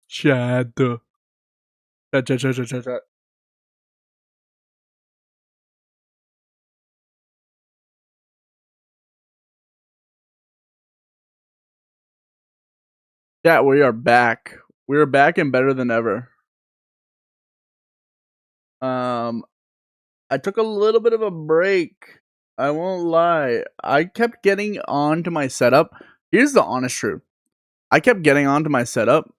Chat. Chat. Yeah, we are back. We are back and better than ever. I took a little bit of a break. I won't lie. I kept getting onto my setup. Here's the honest truth. I kept getting onto my setup,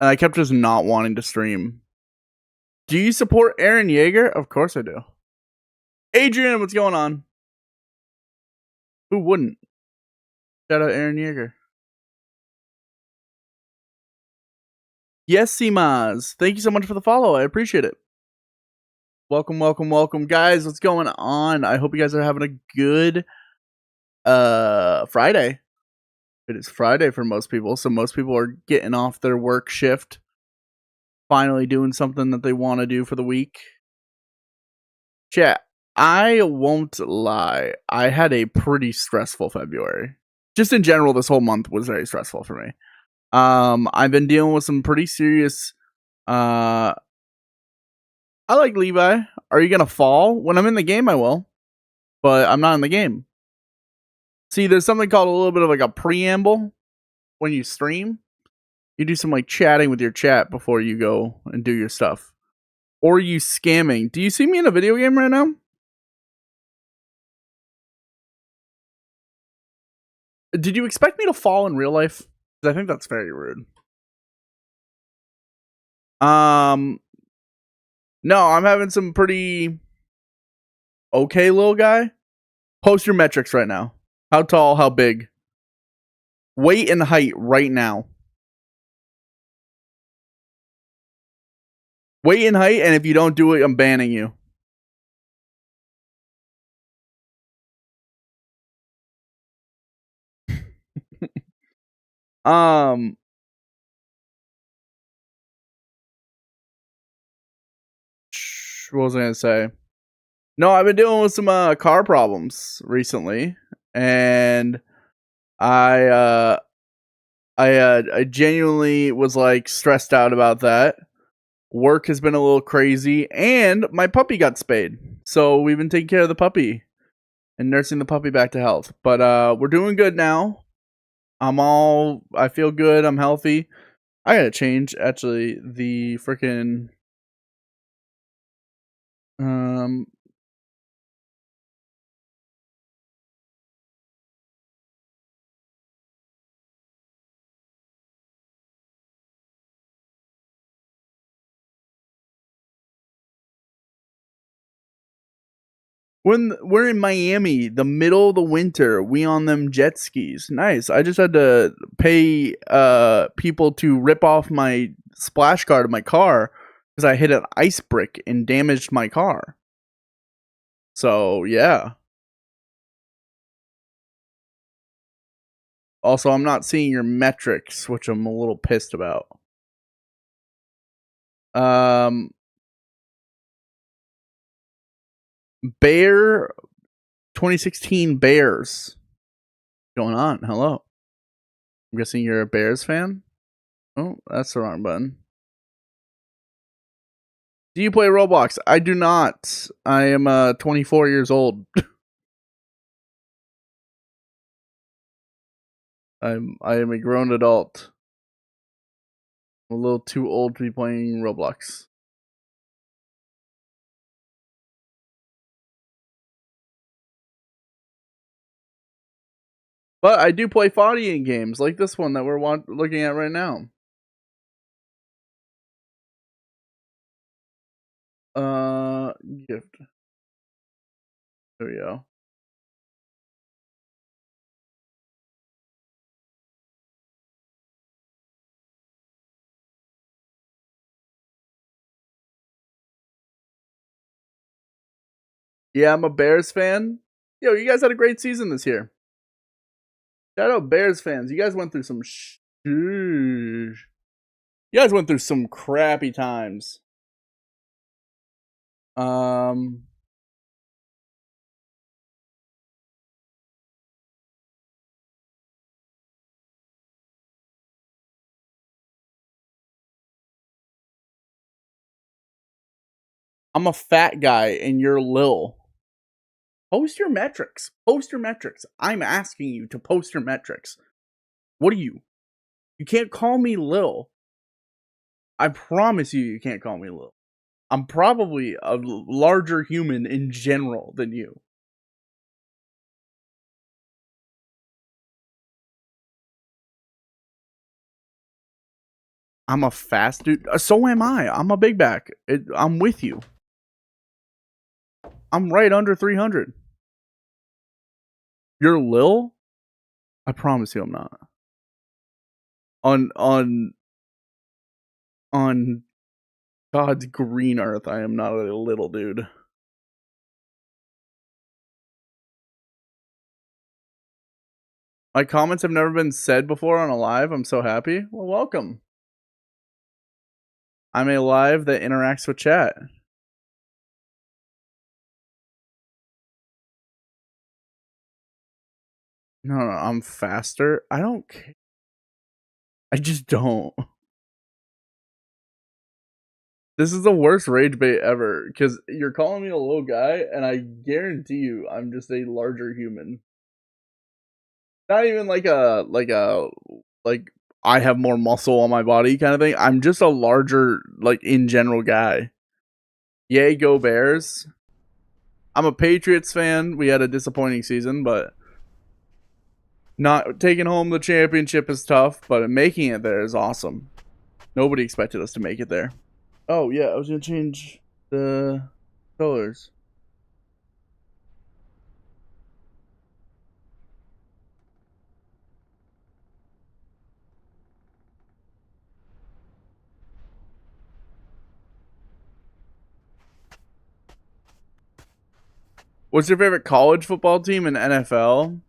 and I kept just not wanting to stream. Do you support Eren Yeager? Of course I do. Adrian, what's going on? Who wouldn't? Shout out Eren Yeager. Yes, Simaz. Thank you so much for the follow. I appreciate it. Welcome, guys. What's going on? I hope you guys are having a good Friday. It is Friday for most people, so most people are getting off their work shift, finally doing something that they want to do for the week. Chat, I won't lie. I had a pretty stressful February. Just in general, this whole month was very stressful for me. I've been dealing with some pretty serious I like Levi. Are you gonna fall? When I'm in the game, I will. But I'm not in the game. See, there's something called a little bit of like a preamble when you stream. You do some like chatting with your chat before you go and do your stuff. Or you scamming. Do you see me in a video game right now? Did you expect me to fall in real life? I think that's very rude. No, I'm having some pretty okay little guy. Post your metrics right now. How tall, how big? Weight and height right now. Weight and height, and if you don't do it, I'm banning you. What was I gonna say? No, I've been dealing with some car problems recently, and I I genuinely was like stressed out about that. Work has been a little crazy, and my puppy got spayed, so we've been taking care of the puppy and nursing the puppy back to health. But we're doing good now. I feel good. I'm healthy. I gotta change actually the freaking when we're in Miami, the middle of the winter, we on them jet skis. Nice. I just had to pay people to rip off my splash guard of my car because I hit an ice brick and damaged my car. So yeah. Also, I'm not seeing your metrics, which I'm a little pissed about. Bear 2016 Bears. What's going on? Hello. I'm guessing you're a Bears fan? Oh, that's the wrong button. Do you play Roblox? I do not. I am 24 years old. I am a grown adult. I'm a little too old to be playing Roblox. But I do play fighting games like this one that we're looking at right now. Gift. There we go. Yeah, I'm a Bears fan. Yo, you guys had a great season this year. Shout out Bears fans. You guys went through some You guys went through some crappy times. I'm a fat guy and you're Lil. Post your metrics. Post your metrics. I'm asking you to post your metrics. What are you? You can't call me Lil. I promise you, you can't call me Lil. I'm probably a larger human in general than you. I'm a fast dude. So am I. I'm a big back. I'm with you. I'm right under 300. You're Lil? I promise you I'm not. On God's green earth, I am not a little dude. My comments have never been said before on a live. I'm so happy. Well, welcome. I'm a live that interacts with chat. No, I'm faster. I don't care. I just don't. This is the worst rage bait ever because you're calling me a little guy, and I guarantee you, I'm just a larger human. Not even like I have more muscle on my body kind of thing. I'm just a larger, like, in general guy. Yay, go Bears! I'm a Patriots fan. We had a disappointing season, but not taking home the championship is tough, but making it there is awesome. Nobody expected us to make it there. Oh, yeah, I was going to change the colors. What's your favorite college football team in NFL?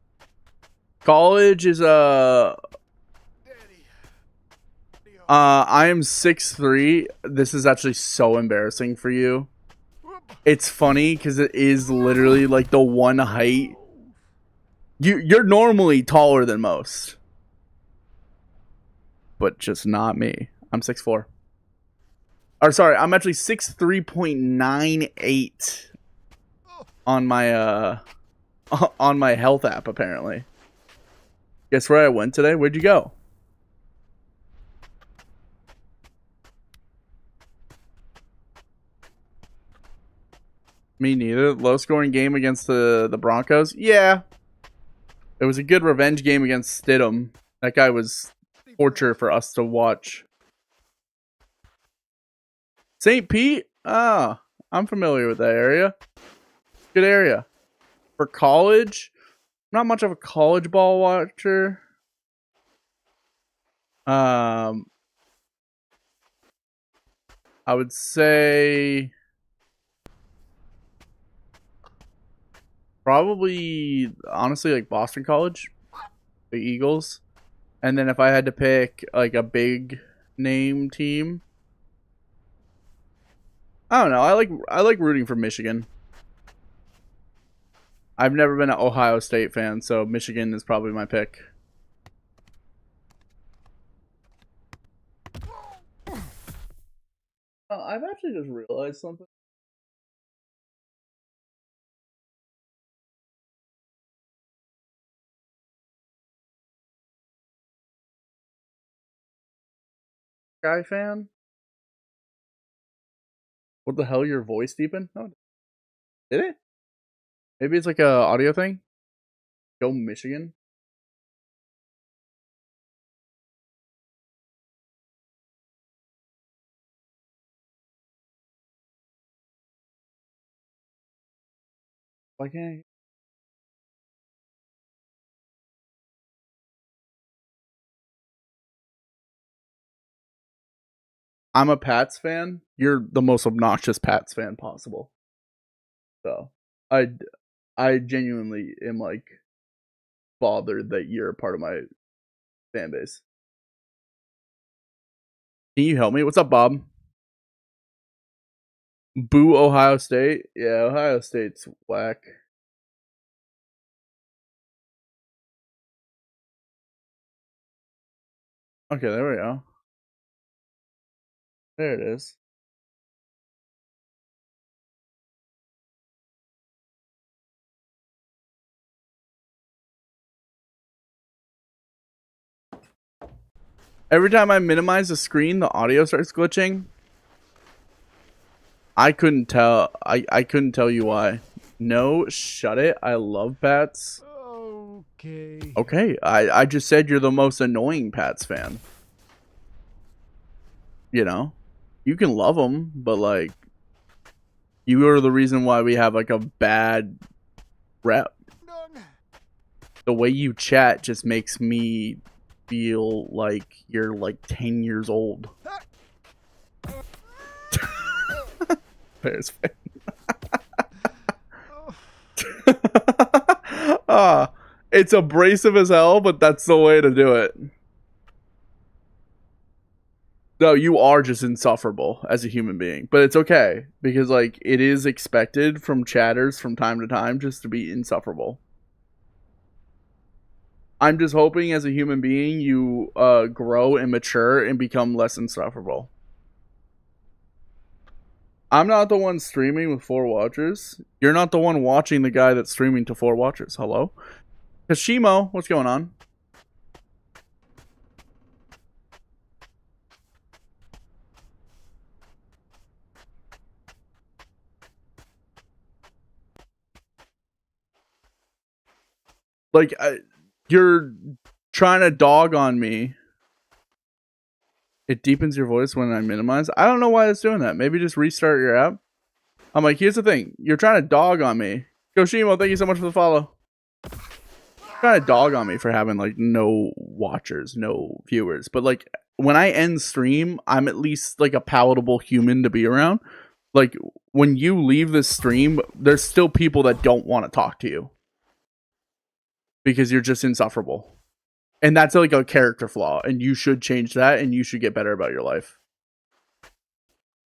College is I am 6'3". This is actually so embarrassing for you. It's funny because it is literally like the one height. You're normally taller than most, but just not me. I'm 6'4". Or sorry, I'm actually 6'3.98 on my on my health app apparently. Guess where I went today? Where'd you go? Me neither. Low scoring game against the Broncos. Yeah, it was a good revenge game against Stidham. That guy was torture for us to watch. St. Pete? Ah, I'm familiar with that area. Good area. For college, I'm not much of a college ball watcher. I would say probably, honestly, like Boston College, the Eagles. And then if I had to pick like a big name team, I don't know. I like rooting for Michigan. I've never been an Ohio State fan, so Michigan is probably my pick. I've actually just realized something. Guy fan? What the hell? Your voice deepened? No, did it? Maybe it's like a audio thing. Go Michigan. Why can't I? I'm a Pats fan. You're the most obnoxious Pats fan possible. So I I genuinely am like bothered that you're a part of my fan base. Can you help me? What's up, Bob? Boo Ohio State. Yeah, Ohio State's whack. Okay, there we go. There it is. Every time I minimize the screen, the audio starts glitching. I couldn't tell. I couldn't tell you why. No, shut it. I love Pats. Okay. Okay, I just said you're the most annoying Pats fan. You know, you can love them, but like, you are the reason why we have like a bad rep. The way you chat just makes me feel like you're like 10 years old. Bears fan. It's abrasive as hell, but that's the way to do it. No, you are just insufferable as a human being, but it's okay because like it is expected from chatters from time to time just to be insufferable. I'm just hoping as a human being you grow and mature and become less insufferable. I'm not the one streaming with 4 watchers. You're not the one watching the guy that's streaming to 4 watchers. Hello? Kashimo, what's going on? Like, you're trying to dog on me. It deepens your voice when I minimize. I don't know why it's doing that. Maybe just restart your app. I'm like, here's the thing. You're trying to dog on me. Yoshimo, thank you so much for the follow. You're trying to dog on me for having like no watchers, no viewers. But like when I end stream, I'm at least like a palatable human to be around. Like when you leave this stream, there's still people that don't want to talk to you. Because you're just insufferable. And that's like a character flaw. And you should change that and you should get better about your life.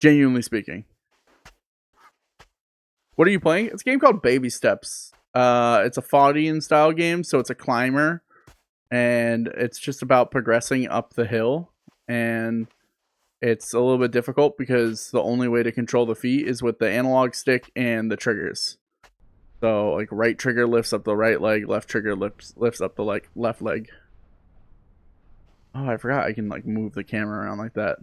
Genuinely speaking. What are you playing? It's a game called Baby Steps. It's a Faudian style game, so it's a climber. And it's just about progressing up the hill. And it's a little bit difficult because the only way to control the feet is with the analog stick and the triggers. So, like, right trigger lifts up the right leg, left trigger lifts up the left leg. Oh, I forgot I can, like, move the camera around like that.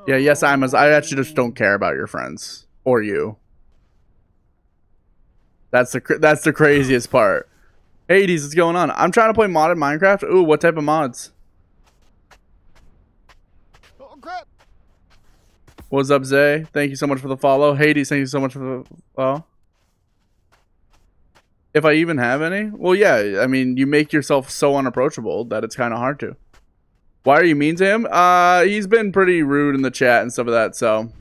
Yeah, yes, I actually just don't care about your friends or you. That's the craziest part. Hades, what's going on? I'm trying to play modded Minecraft. Ooh, what type of mods? Oh, crap. What's up, Zay? Thank you so much for the follow. Hades, thank you so much for the follow. If I even have any? Well, yeah, I mean, you make yourself so unapproachable that it's kind of hard to. Why are you mean to him? He's been pretty rude in the chat and stuff like that, so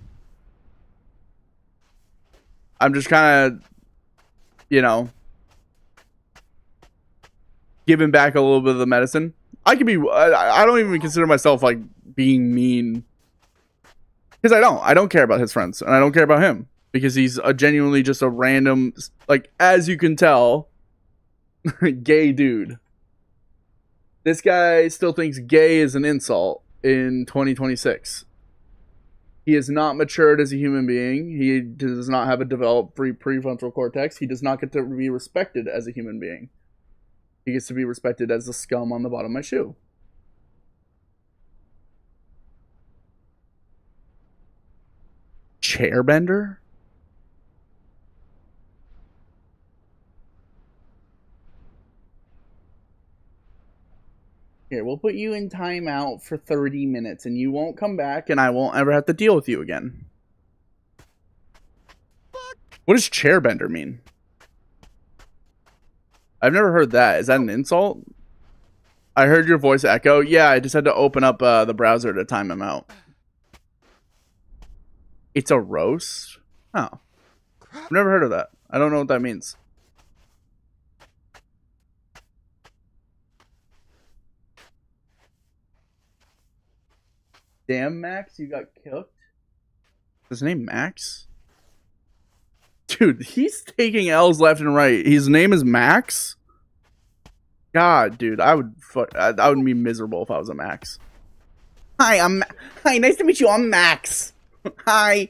I'm just kind of, you know, giving back a little bit of the medicine. I can be, I don't even consider myself like being mean because I don't care about his friends and I don't care about him because he's genuinely just a random, like, as you can tell, gay dude. This guy still thinks gay is an insult in 2026. He is not matured as a human being. He does not have a developed prefrontal cortex. He does not get to be respected as a human being. He gets to be respected as the scum on the bottom of my shoe. Chairbender? Here, we'll put you in timeout for 30 minutes and you won't come back and I won't ever have to deal with you again. What does chairbender mean? I've never heard that. Is that an insult? I heard your voice echo. Yeah, I just had to open up the browser to time him out. It's a roast? Oh. I've never heard of that. I don't know what that means. Damn, Max, you got killed? His name Max? Dude, he's taking L's left and right. His name is Max? God, dude, I would be miserable if I was a Max. Hi, hi, nice to meet you. I'm Max. Hi.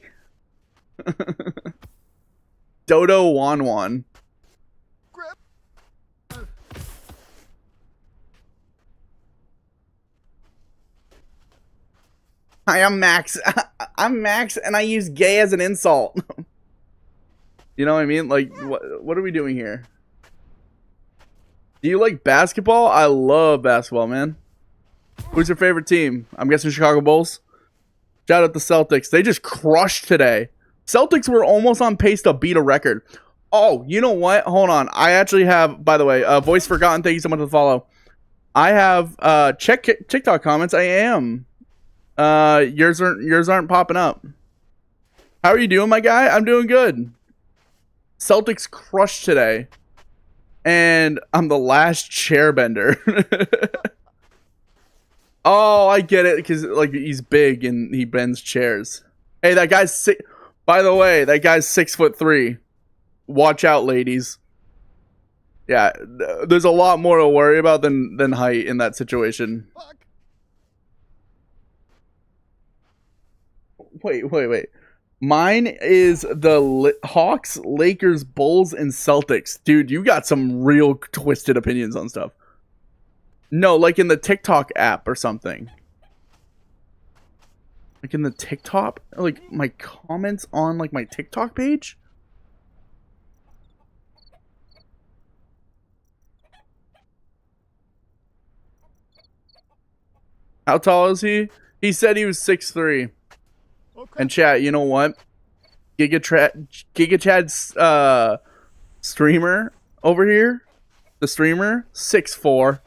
Dodo Wan. Hi, I'm Max. I'm Max, and I use gay as an insult. You know what I mean? Like, what are we doing here? Do you like basketball? I love basketball, man. Who's your favorite team? I'm guessing Chicago Bulls. Shout out the Celtics. They just crushed today. Celtics were almost on pace to beat a record. Oh, you know what? Hold on. I actually have, by the way, Voice Forgotten. Thank you so much for the follow. I have check TikTok comments. I am. Yours aren't popping up. How are you doing, my guy? I'm doing good. Celtics crushed today, and I'm the last chairbender. Oh, I get it, because like he's big and he bends chairs. Hey, that guy's by the way, that guy's 6'3". Watch out, ladies. Yeah, there's a lot more to worry about than height in that situation. Fuck. Wait. Mine is the Hawks, Lakers, Bulls, and Celtics. Dude, you got some real twisted opinions on stuff. No, like in the TikTok app or something. Like in the TikTok? Like my comments on like my TikTok page? How tall is he? He said he was 6'3". Okay. And chat, you know what? Giga Chad's streamer over here, the streamer, 6'4".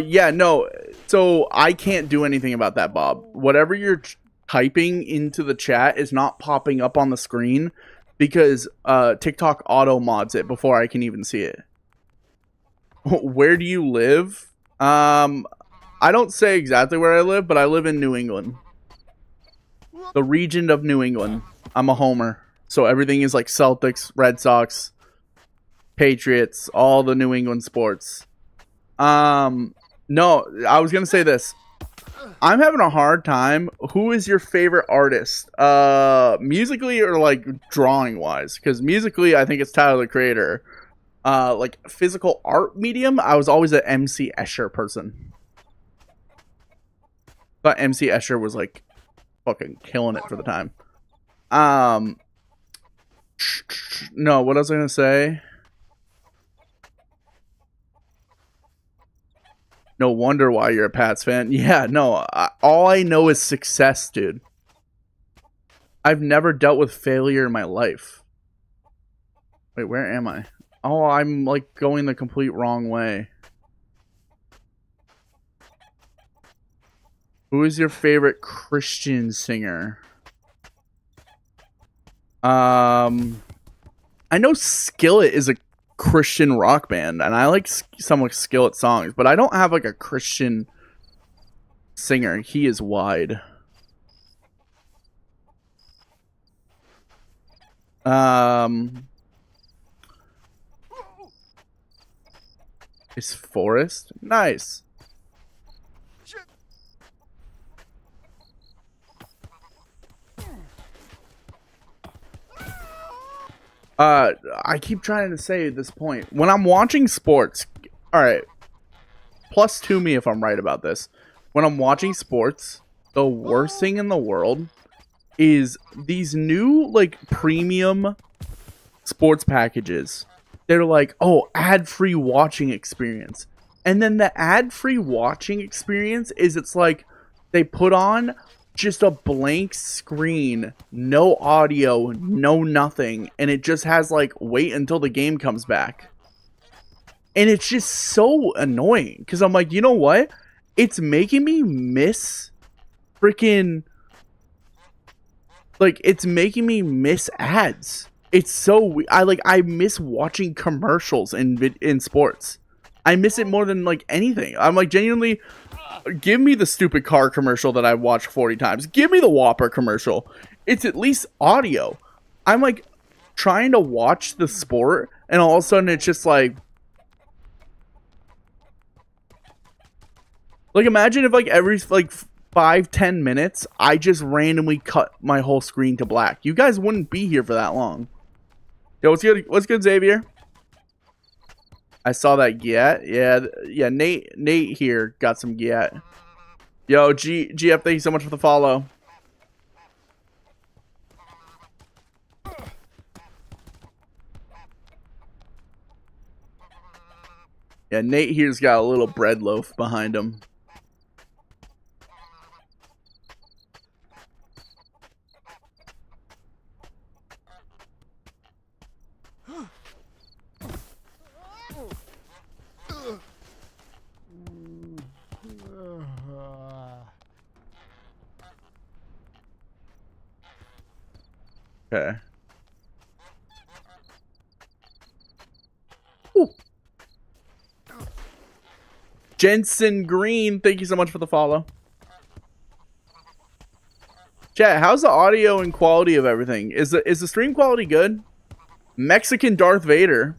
Yeah, no. So I can't do anything about that, Bob. Whatever you're typing into the chat is not popping up on the screen because TikTok auto mods it before I can even see it. Where do you live? I don't say exactly where I live, but I live in New England. The region of New England. I'm a homer. So everything is like Celtics, Red Sox, Patriots, all the New England sports. No, I was going to say this. I'm having a hard time. Who is your favorite artist? Musically or like drawing wise? Because musically, I think it's Tyler, the Creator. Like physical art medium, I was always an MC Escher person. But MC Escher was like fucking killing it for the time. No, what was I gonna say? No wonder why you're a Pats fan. Yeah, no, all I know is success, dude. I've never dealt with failure in my life. Wait, where am I? Oh, I'm like going the complete wrong way. Who is your favorite Christian singer? I know Skillet is a Christian rock band, and I like some like Skillet songs, but I don't have like a Christian singer. He is wide. Is Forest nice? I keep trying to say at this point, when I'm watching sports, all right, +2 me if I'm right about this. When I'm watching sports, the worst thing in the world is these new like premium sports packages. They're like, oh, ad-free watching experience. And then the ad-free watching experience is it's like they put on just a blank screen, no audio, no nothing, and it just has like wait until the game comes back. And it's just so annoying because I'm like, you know what? It's making me miss freaking, like, it's making me miss ads. It's so I miss watching commercials in sports. I miss it more than like anything. I'm like, genuinely, give me the stupid car commercial that I watched 40 times. Give me the Whopper commercial. It's at least audio. I'm like trying to watch the sport and all of a sudden it's just like imagine if like every like 5-10 minutes I just randomly cut my whole screen to black. You guys wouldn't be here for that long. Yo, what's good? What's good, Xavier? I saw that Giat. Yeah. Nate here got some Giat. Yo, GF, thank you so much for the follow. Yeah, Nate here's got a little bread loaf behind him. Okay. Ooh. Jensen Green, thank you so much for the follow. Chat, how's the audio and quality of everything? Is the stream quality good? Mexican Darth Vader.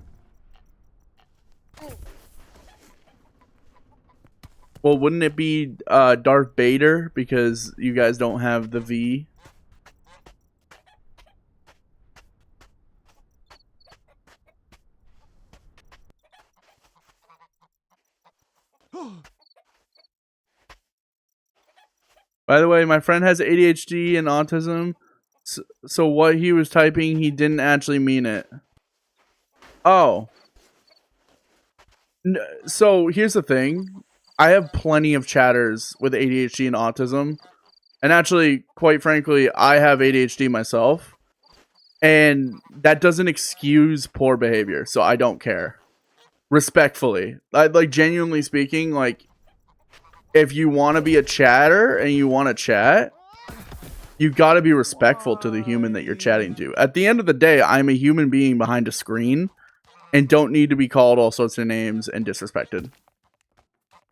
Well, wouldn't it be Darth Vader because you guys don't have the V? By the way, my friend has ADHD and autism, so what he was typing, he didn't actually mean it. Oh. So here's the thing. I have plenty of chatters with ADHD and autism. And actually, quite frankly, I have ADHD myself. And that doesn't excuse poor behavior, so I don't care. Respectfully. Like, genuinely speaking, like, if you want to be a chatter and you want to chat, you got to be respectful to the human that you're chatting to. At the end of the day, I'm a human being behind a screen and don't need to be called all sorts of names and disrespected.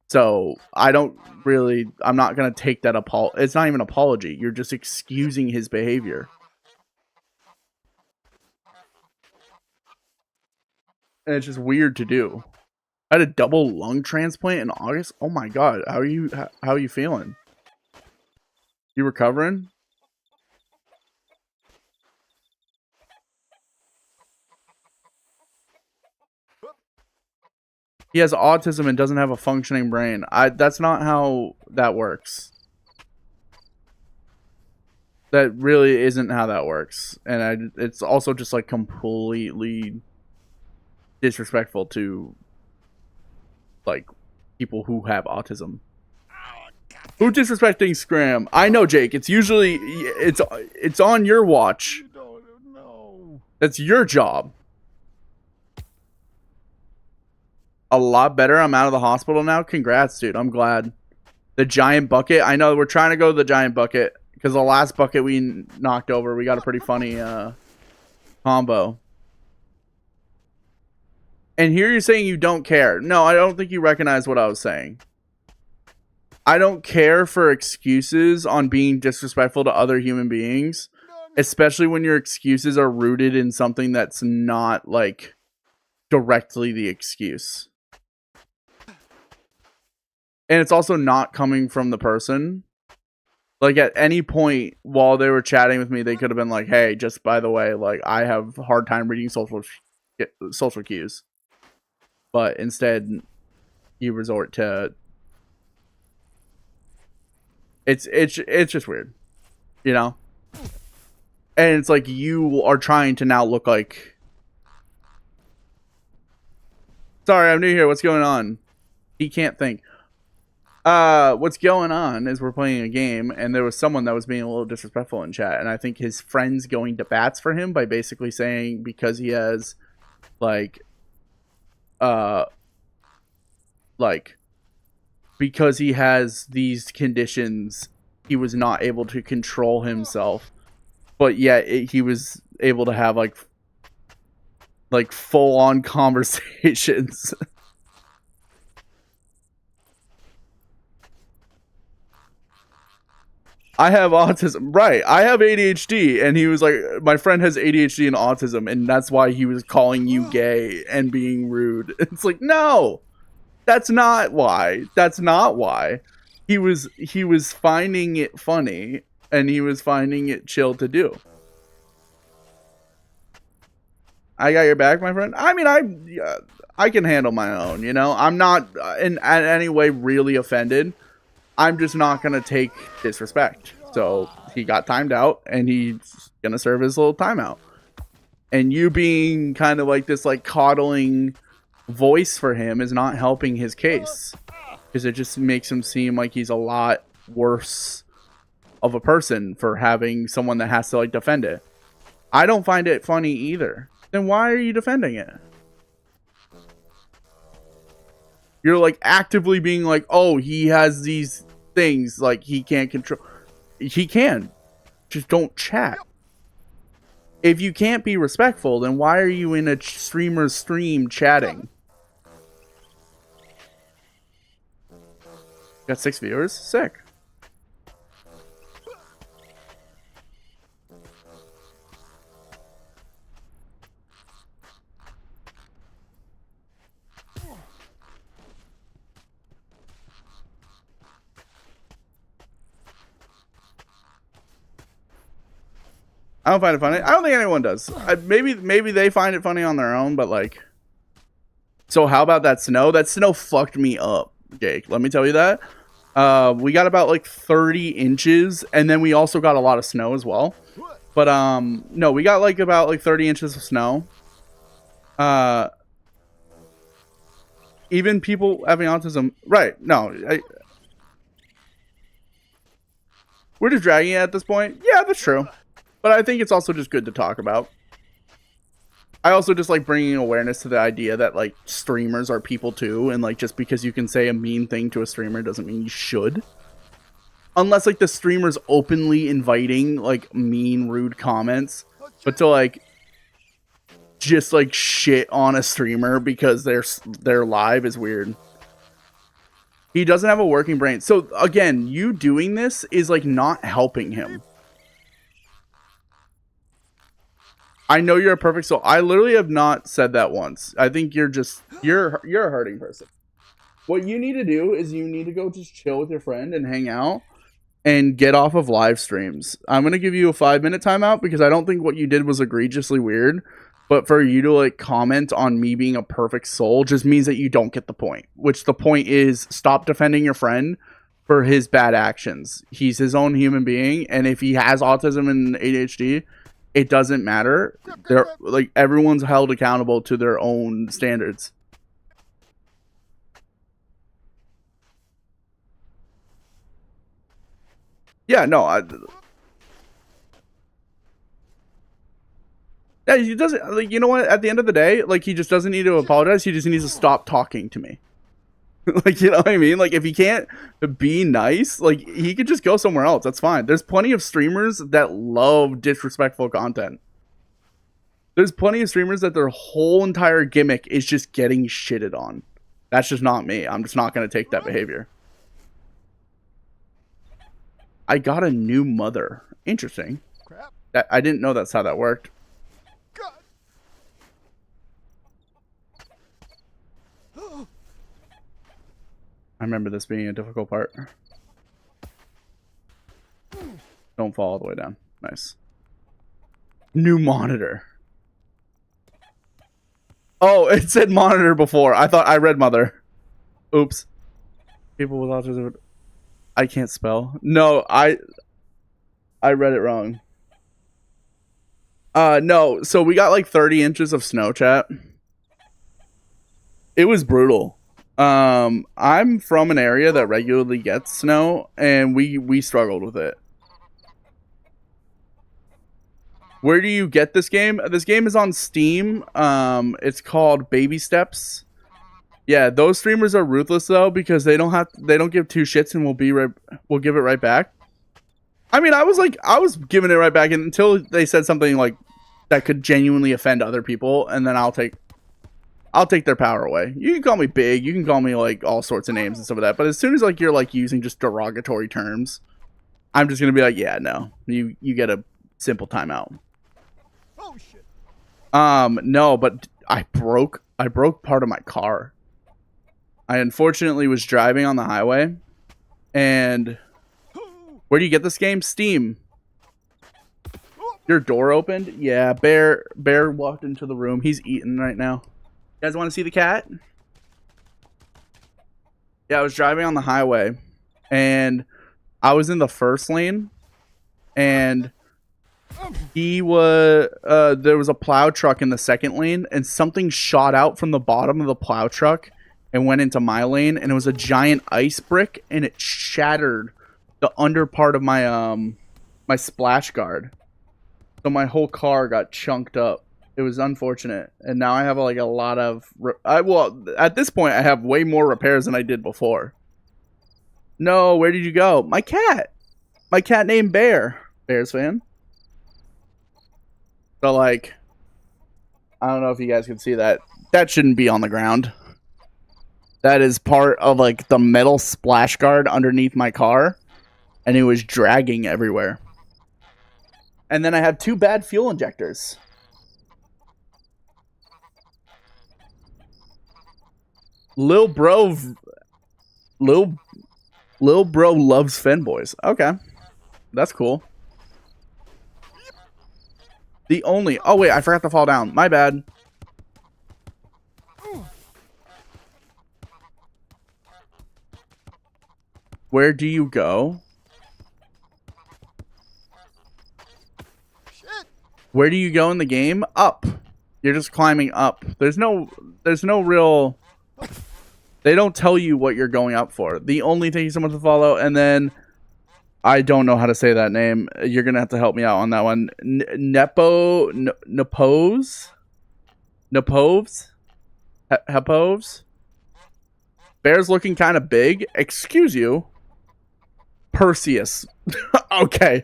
So I'm not going to take that it's not even an apology. You're just excusing his behavior. And it's just weird to do. I had a double lung transplant in August. Oh my God. How are you feeling? You recovering? He has autism and doesn't have a functioning brain. That's not how that works. That really isn't how that works. And it's also just like completely disrespectful to like people who have autism. Who disrespecting Scram? I know, Jake. It's usually it's on your watch. That's your job. A lot better. I'm out of the hospital now. Congrats, dude. I'm glad. The giant bucket. I know we're trying to go to the giant bucket because the last bucket we knocked over, we got a pretty funny combo. And here you're saying you don't care. No, I don't think you recognize what I was saying. I don't care for excuses on being disrespectful to other human beings, especially when your excuses are rooted in something that's not like directly the excuse. And it's also not coming from the person. Like at any point while they were chatting with me, they could have been like, hey, just by the way, like I have a hard time reading social cues. But instead, you resort to it's just weird, you know. And it's like you are trying to now look like. Sorry, I'm new here. What's going on? He can't think. What's going on is we're playing a game, and there was someone that was being a little disrespectful in chat, and I think his friend's going to bats for him by basically saying because he has, because he has these conditions, he was not able to control himself, but yet he was able to have like full-on conversations. I have autism, right? I have ADHD, and he was like, my friend has ADHD and autism, and that's why he was calling you gay and being rude. It's like, no, that's not why. That's not why. He was finding it funny, and he was finding it chill to do. I got your back, my friend. I mean, I can handle my own, you know? I'm not in any way really offended. I'm just not going to take disrespect. So he got timed out, and he's going to serve his little timeout. And you being kind of like this like coddling voice for him is not helping his case. Because it just makes him seem like he's a lot worse of a person for having someone that has to like defend it. I don't find it funny either. Then why are you defending it? You're like actively being like, oh, he has these things like he can't control. He can. Just don't chat. If you can't be respectful, then why are you in a streamer's stream chatting? Got 6 viewers? Sick. I don't find it funny. I don't think anyone does. Maybe they find it funny on their own, but like... So how about that snow? That snow fucked me up, Jake. Let me tell you that. We got about like 30 inches, and then we also got a lot of snow as well. But no, we got like about like 30 inches of snow. Even people having autism... Right, no. We're just dragging it at this point. Yeah, that's true. But I think it's also just good to talk about. I also just like bringing awareness to the idea that like streamers are people too, and like just because you can say a mean thing to a streamer doesn't mean you should. Unless like the streamer's openly inviting like mean, rude comments, but to like just like shit on a streamer because they're live is weird. He doesn't have a working brain. So again, you doing this is like not helping him. I know you're a perfect soul. I literally have not said that once. I think you're a hurting person. What you need to do is you need to go just chill with your friend and hang out and get off of live streams. I'm going to give you a 5-minute timeout because I don't think what you did was egregiously weird. But for you to like comment on me being a perfect soul just means that you don't get the point. Which the point is stop defending your friend for his bad actions. He's his own human being. And if he has autism and ADHD... it doesn't matter. They're like everyone's held accountable to their own standards. Yeah, no, yeah, he doesn't like. You know what? At the end of the day, like he just doesn't need to apologize. He just needs to stop talking to me. Like, you know what I mean? Like, if he can't be nice, like, he could just go somewhere else. That's fine. There's plenty of streamers that love disrespectful content. There's plenty of streamers that their whole entire gimmick is just getting shitted on. That's just not me. I'm just not going to take that behavior. I got a new mother. Interesting. Crap. I didn't know that's how that worked. God. I remember this being a difficult part. Don't fall all the way down. Nice. New monitor. Oh, it said monitor before. I thought I read mother. Oops. People with autism. I can't spell. No, I read it wrong. No. So we got like 30 inches of snow, chat. It was brutal. I'm from an area that regularly gets snow, and we struggled with it. Where do you get this game? This game is on Steam. It's called Baby Steps. Yeah, those streamers are ruthless though, because they don't give two shits and we'll give it right back. I mean, I was giving it right back until they said something like that could genuinely offend other people, and then I'll take their power away. You can call me big, you can call me like all sorts of names and stuff like that, but as soon as like you're like using just derogatory terms, I'm just gonna be like, yeah, no, you get a simple timeout. Oh shit. No, but I broke part of my car. I unfortunately was driving on the highway, and where do you get this game? Steam. Your door opened? Yeah, Bear walked into the room. He's eating right now. You guys want to see the cat? Yeah, I was driving on the highway, and I was in the first lane, and there was a plow truck in the second lane, and something shot out from the bottom of the plow truck and went into my lane, and it was a giant ice brick, and it shattered the under part of my my splash guard. So my whole car got chunked up. It was unfortunate, and now I have like a lot of at this point I have way more repairs than I did before. No, where did you go? My cat named Bear. Bears fan. So like, I don't know if you guys can see that. That shouldn't be on the ground. That is part of like the metal splash guard underneath my car, and it was dragging everywhere. And then I have 2 bad fuel injectors. Lil bro loves fanboys. Okay, that's cool. Oh wait, I forgot to fall down. My bad. Where do you go? Shit. Where do you go in the game? Up. You're just climbing up. There's no real. They don't tell you what you're going up for. The only thing someone to follow, and then I don't know how to say that name. You're gonna have to help me out on that one. Hepovs. Bear's looking kind of big. Excuse you. Perseus. Okay.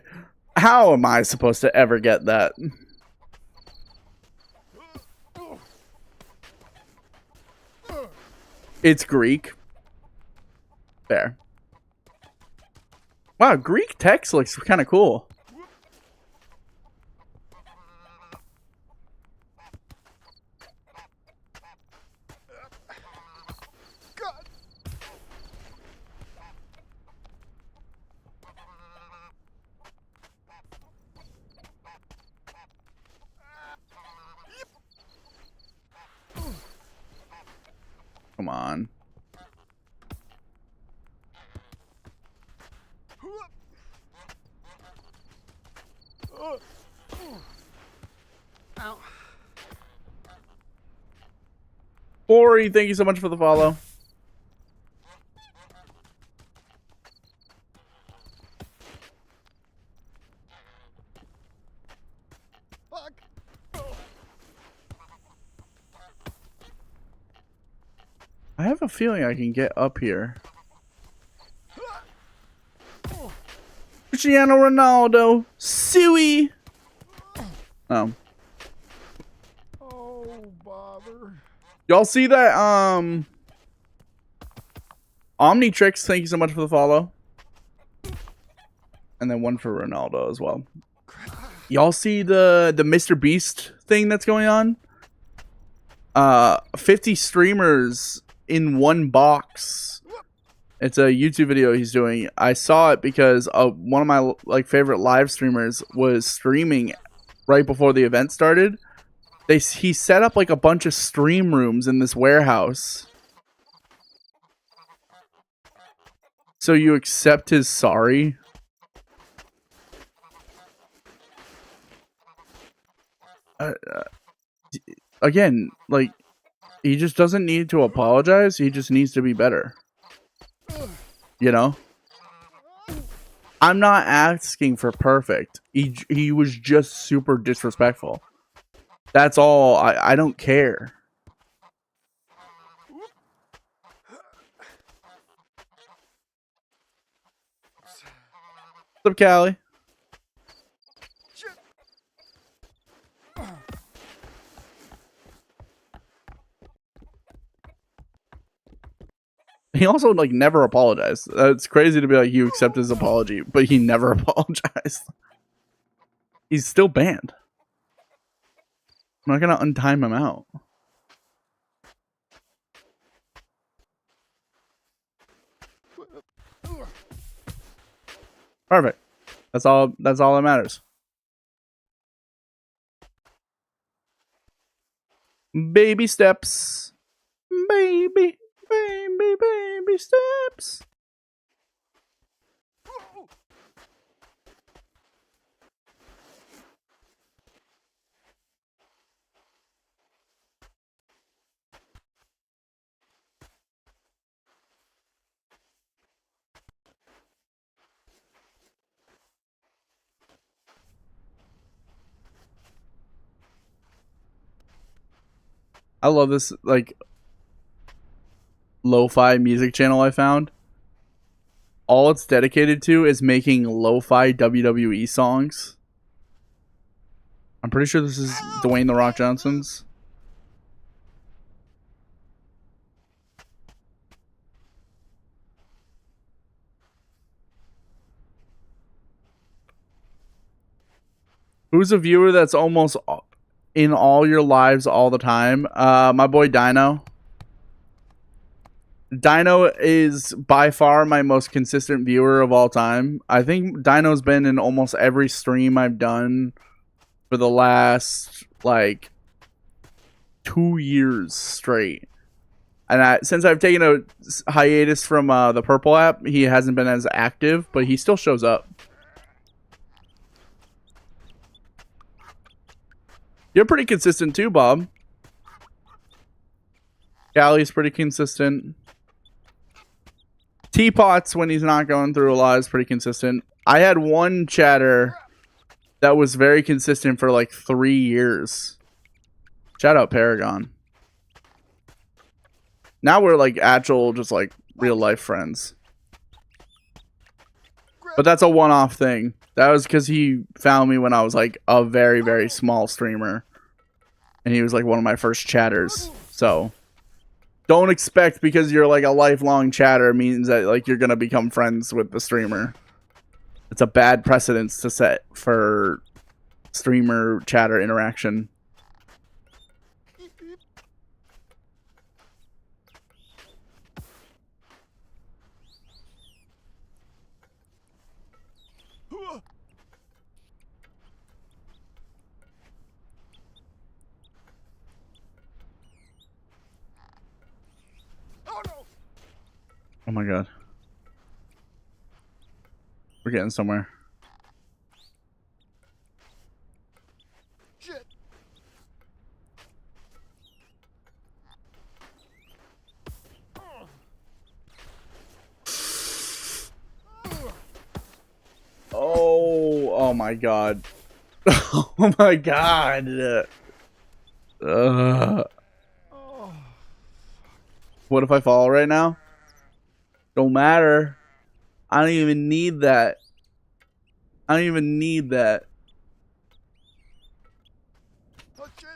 How am I supposed to ever get that? It's Greek. There. Wow, Greek text looks kind of cool. God. Come on. Ow. Ori, thank you so much for the follow. Fuck. I have a feeling I can get up here. Cristiano Ronaldo. Suey. Oh. Oh, bother. Y'all see that? Omnitrix, thank you so much for the follow. And then one for Ronaldo as well. Y'all see the Mr. Beast thing that's going on? 50 streamers in one box. It's a YouTube video he's doing. I saw it because one of my like favorite live streamers was streaming right before the event started. He set up like a bunch of stream rooms in this warehouse. So you accept his sorry? Again, like, he just doesn't need to apologize. He just needs to be better. You know? I'm not asking for perfect. He was just super disrespectful. That's all. I don't care. What's up, Callie? He also like never apologized. It's crazy to be like you accept his apology, but he never apologized. He's still banned. I'm not gonna untime him out. Perfect. That's all that matters. Baby steps. Baby steps. I love this like lo-fi music channel I found. All it's dedicated to is making lo-fi WWE songs. I'm pretty sure this is Dwayne "The Rock" Johnson's. Who's a viewer that's almost in all your lives all the time? My boy Dino. Dino is by far my most consistent viewer of all time. I think Dino's been in almost every stream I've done for the last like 2 years straight. And since I've taken a hiatus from the Purple app, he hasn't been as active, but he still shows up. You're pretty consistent too, Bob. Callie's pretty consistent. Teapots, when he's not going through a lot, is pretty consistent. I had one chatter that was very consistent for like 3 years. Shout out Paragon. Now we're like actual, just like real life friends. But that's a one-off thing. That was because he found me when I was like a very, very small streamer. And he was like one of my first chatters. So don't expect because you're like a lifelong chatter means that like you're going to become friends with the streamer. It's a bad precedence to set for streamer chatter interaction. Oh my god. We're getting somewhere. Shit. Oh my god. Oh my god. What if I fall right now? Don't matter. I don't even need that. I don't even need that. Oh shit.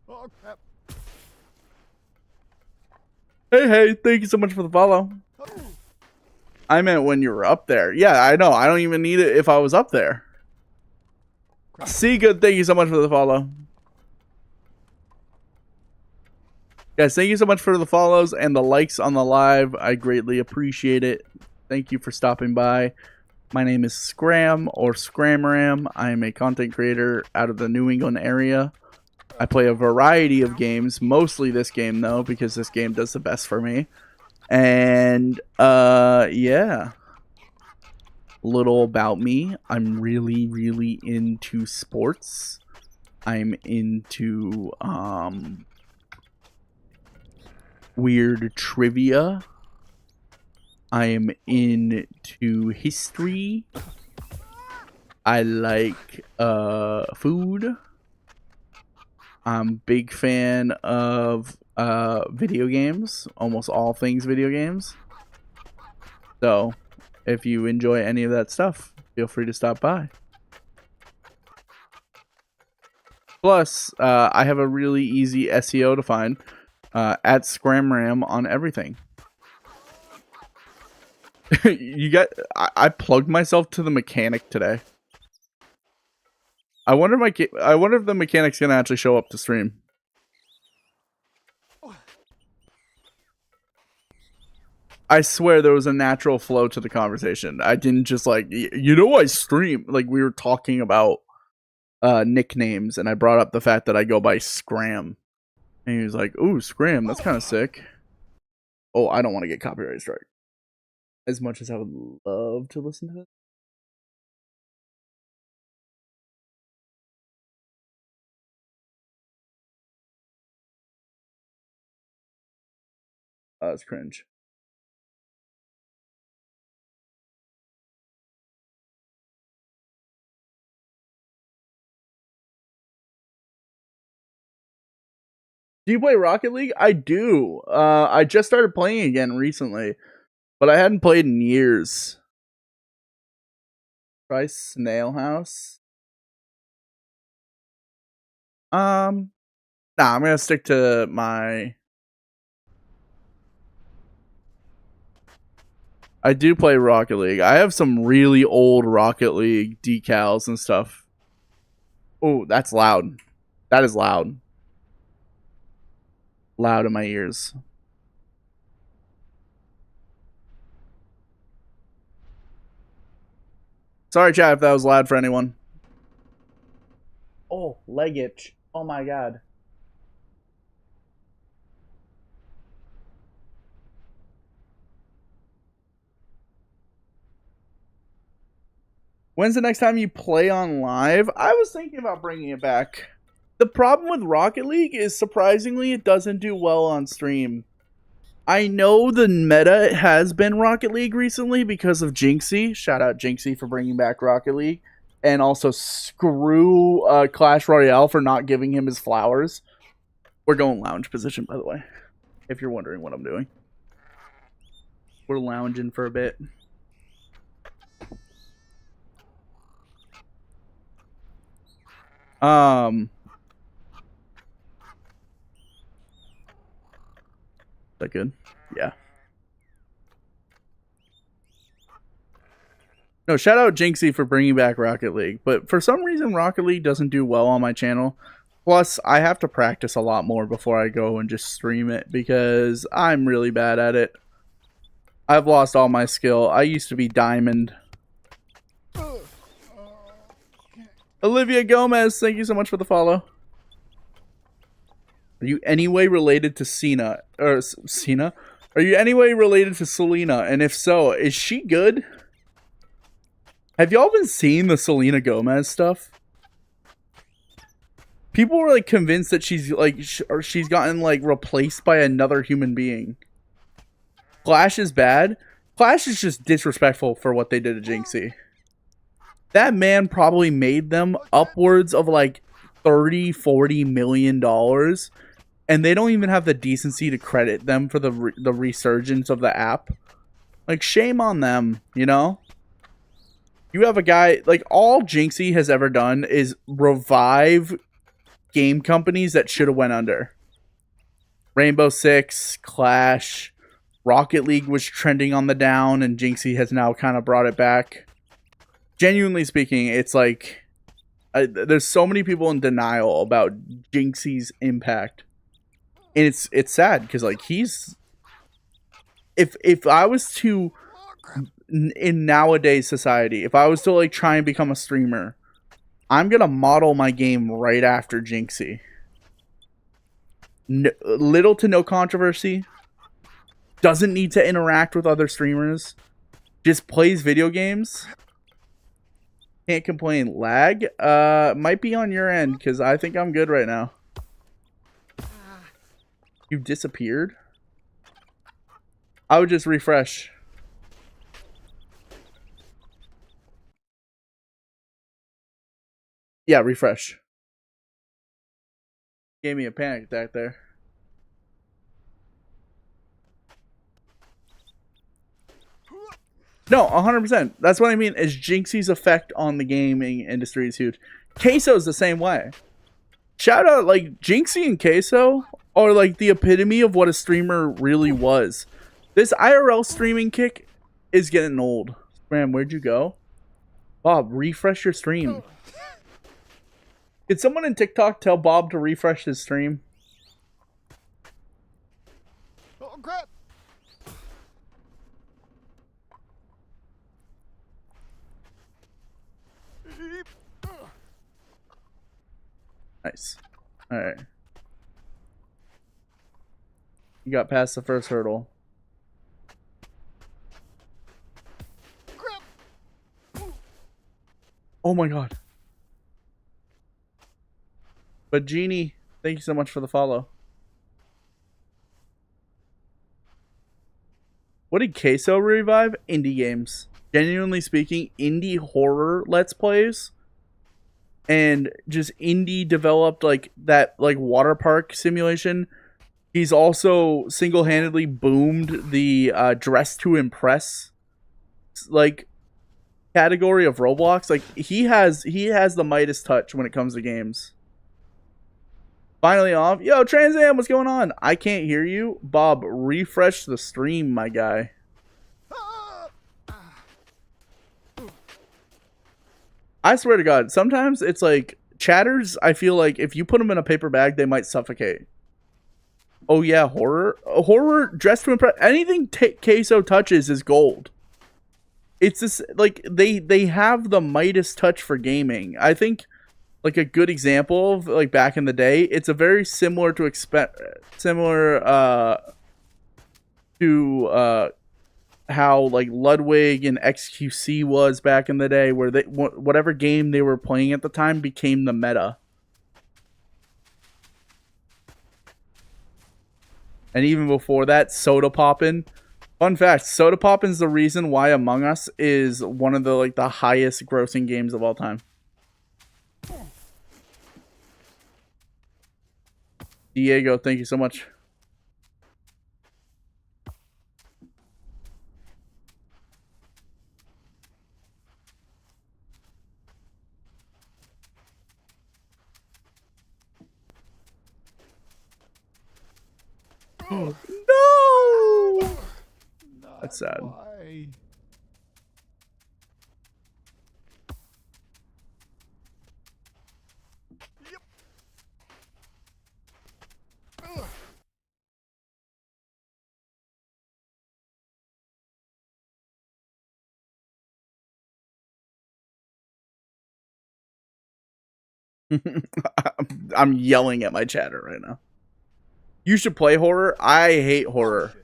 Oh crap. Hey, thank you so much for the follow. I meant when you were up there. Yeah, I know. I don't even need it if I was up there. See, good. Thank you so much for the follow. Guys, thank you so much for the follows and the likes on the live. I greatly appreciate it. Thank you for stopping by. My name is Scram or Scramram. I am a content creator out of the New England area. I play a variety of games, mostly this game though, because this game does the best for me. And yeah. little about me. I'm really into sports. I'm into weird trivia. I am into history. I like food. I'm a big fan of video games, almost all things video games. So, if you enjoy any of that stuff, feel free to stop by. Plus, I have a really easy SEO to find at Scramram on everything. I plugged myself to the mechanic today. I wonder if the mechanic's gonna actually show up to stream. I swear there was a natural flow to the conversation. I didn't just like, I stream. Like, we were talking about nicknames, and I brought up the fact that I go by Scram. And he was like, ooh, Scram, that's kind of sick. Oh, I don't want to get copyright strike. As much as I would love to listen to it. It's cringe. Do you play Rocket League? I do. I just started playing again recently, but I hadn't played in years. Try Snail House. Nah, I'm gonna stick to my. I do play Rocket League. I have some really old Rocket League decals and stuff. Oh, that's loud. That is loud. Loud in my ears. Sorry, chat, if that was loud for anyone. Oh, leg itch. Oh my god. When's the next time you play on live? I was thinking about bringing it back. The problem with Rocket League is, surprisingly, it doesn't do well on stream. I know the meta has been Rocket League recently because of Jinxie. Shout out Jinxie for bringing back Rocket League. And also screw Clash Royale for not giving him his flowers. We're going lounge position, by the way, if you're wondering what I'm doing. We're lounging for a bit. Is that good? Yeah. No, shout out Jinxie for bringing back Rocket League. But for some reason, Rocket League doesn't do well on my channel. Plus, I have to practice a lot more before I go and just stream it because I'm really bad at it. I've lost all my skill. I used to be Diamond. Olivia Gomez, thank you so much for the follow. Are you anyway related to Cena? Or Cena? Are you anyway related to Selena? And if so, is she good? Have y'all been seeing the Selena Gomez stuff? People were like convinced that she's like, or she's gotten like replaced by another human being. Clash is bad. Clash is just disrespectful for what they did to Jinxie. That man probably made them upwards of like $30-40 million, and they don't even have the decency to credit them for the resurgence of the app. Like, shame on them, you know? You have a guy, like, all Jinxie has ever done is revive game companies that should have went under. Rainbow Six, Clash, Rocket League was trending on the down, and Jinxie has now kind of brought it back. Genuinely speaking, it's like there's so many people in denial about Jinxie's impact, and it's sad because like he's if I was to in nowadays society, if I was to like try and become a streamer, I'm gonna model my game right after Jinxie. Little to no controversy. Doesn't need to interact with other streamers. Just plays video games. Can't complain. Lag? Might be on your end, because I think I'm good right now. You disappeared? I would just refresh. Yeah, refresh. Gave me a panic attack there. No, 100%. That's what I mean, is Jinxie's effect on the gaming industry is huge. Queso's the same way. Shout out, like, Jinxie and Queso are like the epitome of what a streamer really was. This IRL streaming kick is getting old. Man, where'd you go? Bob, refresh your stream. Did someone in TikTok tell Bob to refresh his stream? Oh, crap! Nice. Alright. You got past the first hurdle. Crap! Oh my god. But Genie, thank you so much for the follow. What did Queso revive? Indie games. Genuinely speaking, indie horror let's plays. And just indie developed like that like water park simulation. He's also single-handedly boomed the dress to impress like category of Roblox. Like he has the Midas touch when it comes to games. Finally off. Yo, Trans Am, what's going on? I can't hear you. Bob, refresh the stream, my guy. I swear to God, sometimes it's like chatters, I feel like if you put them in a paper bag, they might suffocate. Oh yeah, horror. Horror, dressed to impress. Anything Queso touches is gold. It's this, like, they have the Midas touch for gaming. I think, like, a good example of, like, back in the day, it's a very similar to how like Ludwig and XQC was back in the day, where they whatever game they were playing at the time became the meta. And even before that, Soda Poppin'. Fun fact, Soda Poppin's the reason why Among Us is one of the like the highest grossing games of all time. Diego, thank you so much. No! That's sad. Why? Yep. Ugh. I'm yelling at my chatter right now. You should play horror. I hate horror.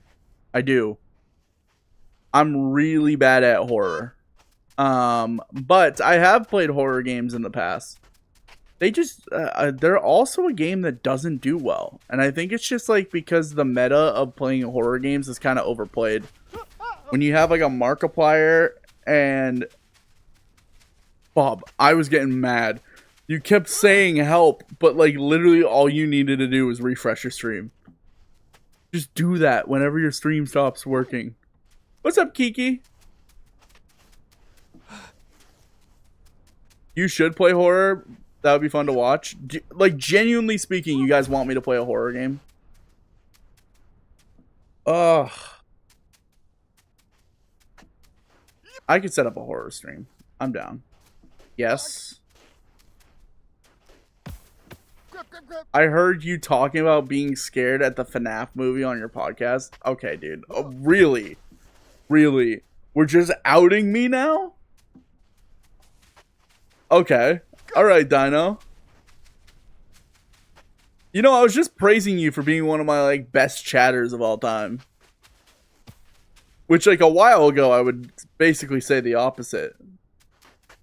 I do. I'm really bad at horror. But I have played horror games in the past. They just, they're also a game that doesn't do well. And I think it's just like because the meta of playing horror games is kind of overplayed. When you have like a Markiplier and... Bob, I was getting mad. You kept saying help, but like literally all you needed to do was refresh your stream. Just do that whenever your stream stops working. What's up, Kiki? You should play horror. That would be fun to watch. Like, genuinely speaking, you guys want me to play a horror game? Ugh. I could set up a horror stream. I'm down. Yes. Grip. I heard you talking about being scared at the FNAF movie on your podcast. Okay, dude. Oh, really? Really? We're just outing me now? Okay. Alright, Dino. You know, I was just praising you for being one of my, like, best chatters of all time. Which, like, a while ago, I would basically say the opposite.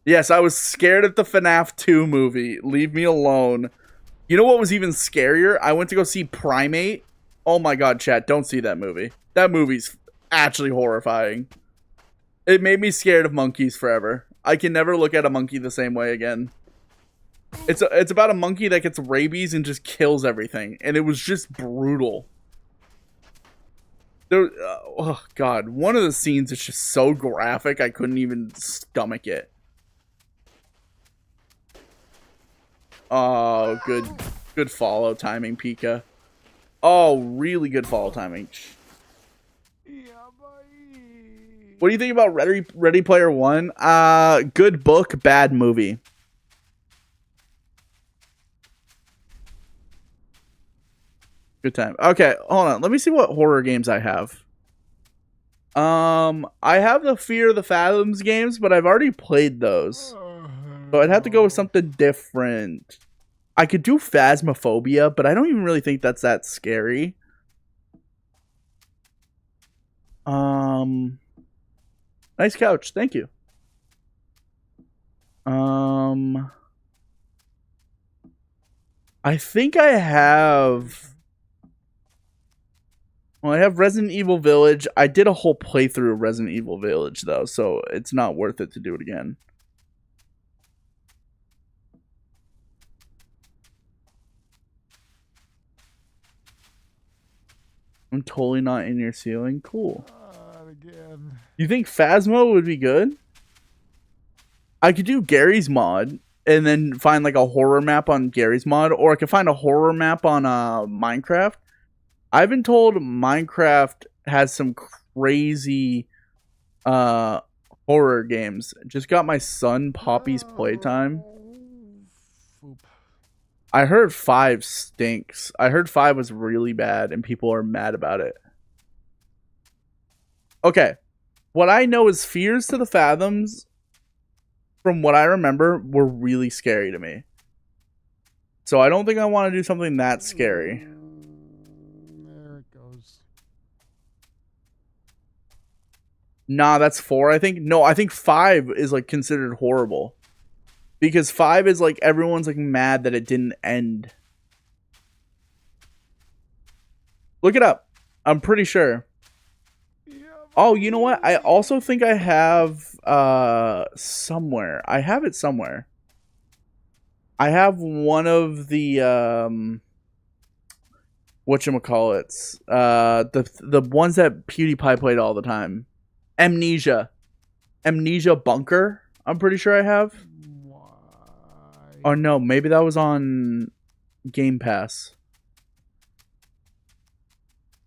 Yes, I was scared at the FNAF 2 movie. Leave me alone. You know what was even scarier? I went to go see Primate. Oh my god, chat, don't see that movie. That movie's actually horrifying. It made me scared of monkeys forever. I can never look at a monkey the same way again. It's about a monkey that gets rabies and just kills everything, and it was just brutal. There, oh god, one of the scenes is just so graphic I couldn't even stomach it. Oh, good follow timing, Pika. Oh, really good follow timing. Yeah, boy. What do you think about Ready Player One? Good book, bad movie. Good time. Okay, hold on. Let me see what horror games I have. I have the Fear of the Fathoms games, but I've already played those. So I'd have to go with something different. I could do Phasmophobia, but I don't even really think that's that scary. Nice couch. Thank you. I think I have... Well, I have Resident Evil Village. I did a whole playthrough of Resident Evil Village, though, so it's not worth it to do it again. I'm totally not in your ceiling. Cool. Again. You think Phasmo would be good? I could do Gary's mod and then find like a horror map on Gary's mod, or I could find a horror map on Minecraft. I've been told Minecraft has some crazy horror games. Just got my son Poppy's Playtime. I heard 5 stinks. I heard 5 was really bad and people are mad about it. Okay. What I know is Fears to the Fathoms, from what I remember, were really scary to me. So I don't think I want to do something that scary. There it goes. Nah, that's 4, I think. No, I think 5 is like considered horrible. Because 5 is like everyone's like mad that it didn't end. Look it up. I'm pretty sure. Oh, you know what? I also think I have somewhere. I have it somewhere. I have one of the whatchamacallits. The ones that PewDiePie played all the time. Amnesia Bunker. I'm pretty sure I have. Why? Oh no, maybe that was on Game Pass.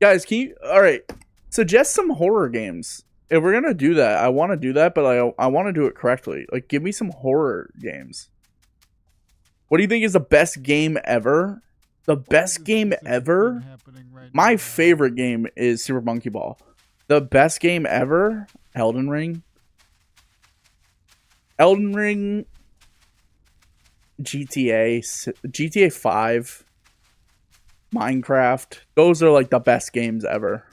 Guys, can you... Alright. Suggest some horror games. If we're gonna do that, I want to do that, but I want to do it correctly. Like, give me some horror games. What do you think is the best game ever? The best game ever? My favorite game is Super Monkey Ball. The best game ever? Elden Ring. Elden Ring. GTA 5. Minecraft. Those are like the best games ever.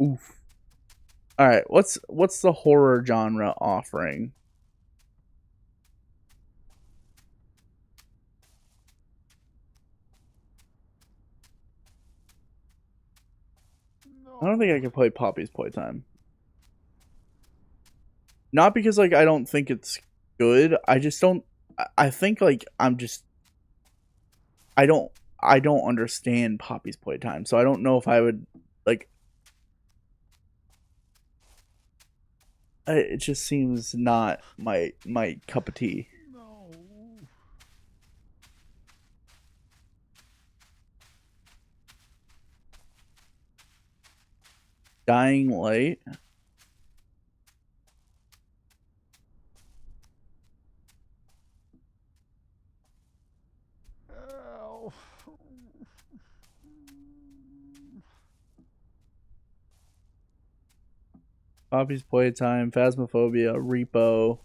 Oof. All right, what's the horror genre offering? I don't think I can play Poppy's Playtime. Not because like I don't think it's good. I just don't. I think like I'm just. I don't understand Poppy's Playtime, so I don't know if I would like. It just seems not my cup of tea. No. Dying Light. Ow. Poppy's Playtime, Phasmophobia, Repo.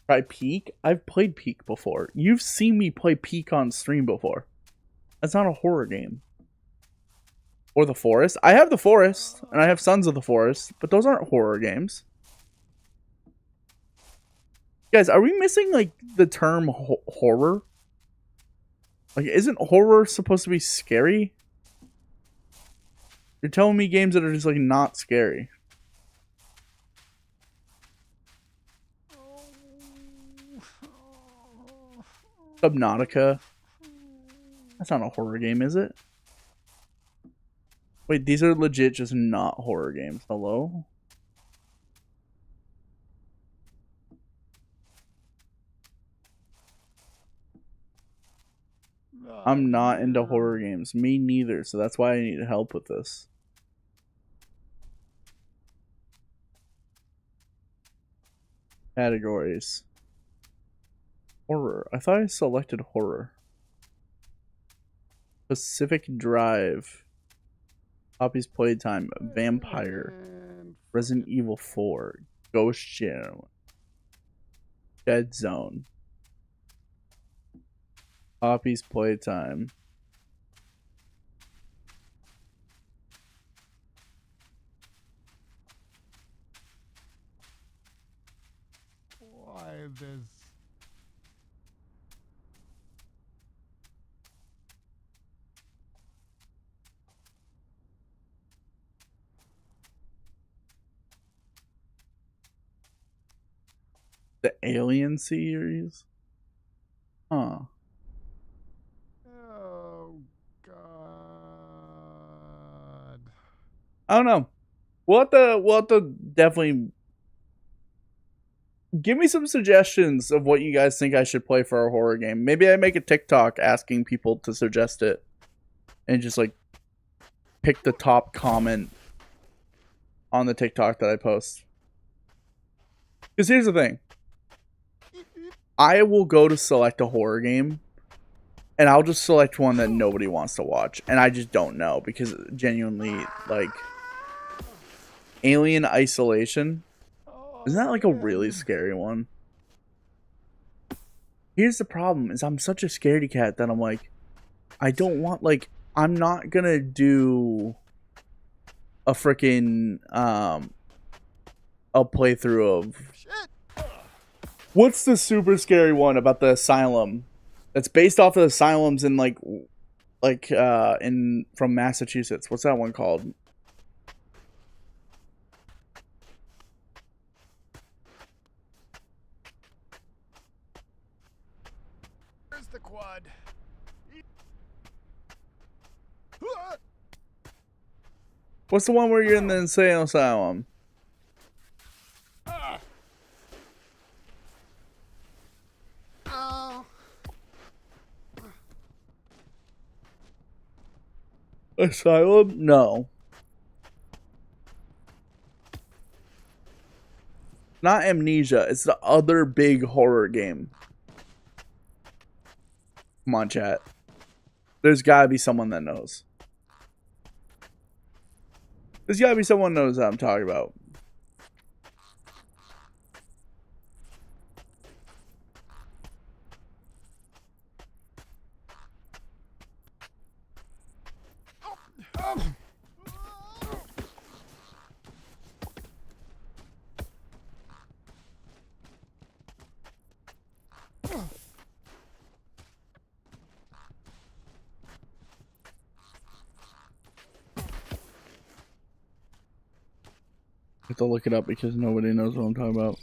Try Peak? I've played Peak before. You've seen me play Peak on stream before. That's not a horror game. Or The Forest. I have The Forest, and I have Sons of the Forest, but those aren't horror games. Guys, are we missing, like, the term horror? Like, isn't horror supposed to be scary? You're telling me games that are just, like, not scary. Subnautica. That's not a horror game, is it? Wait, these are legit just not horror games. Hello? I'm not into horror games. Me neither, so that's why I need help with this. Categories. Horror. I thought I selected horror. Pacific Drive. Poppy's Playtime. Vampire. Resident Evil 4. Ghost Channel. Dead Zone. Poppy's Playtime. Why this? The Alien series? Huh. Oh God. I don't know. We'll have to definitely give me some suggestions of what you guys think I should play for a horror game. Maybe I make a TikTok asking people to suggest it and just like pick the top comment on the TikTok that I post. Because here's the thing. I will go to select a horror game and I'll just select one that nobody wants to watch. And I just don't know because genuinely, like, Alien Isolation, isn't that like a really scary one? Here's the problem, is I'm such a scaredy cat that I'm like, I don't want, like, I'm not gonna do a freaking, a playthrough of... What's the super scary one about the asylum? That's based off of the asylums in, from Massachusetts. What's that one called? Where's the quad? What's the one where you're in the insane asylum? Asylum? No. Not Amnesia. It's the other big horror game. Come on, chat. There's gotta be someone that knows. There's gotta be someone that knows what I'm talking about. I have to look it up because nobody knows what I'm talking about.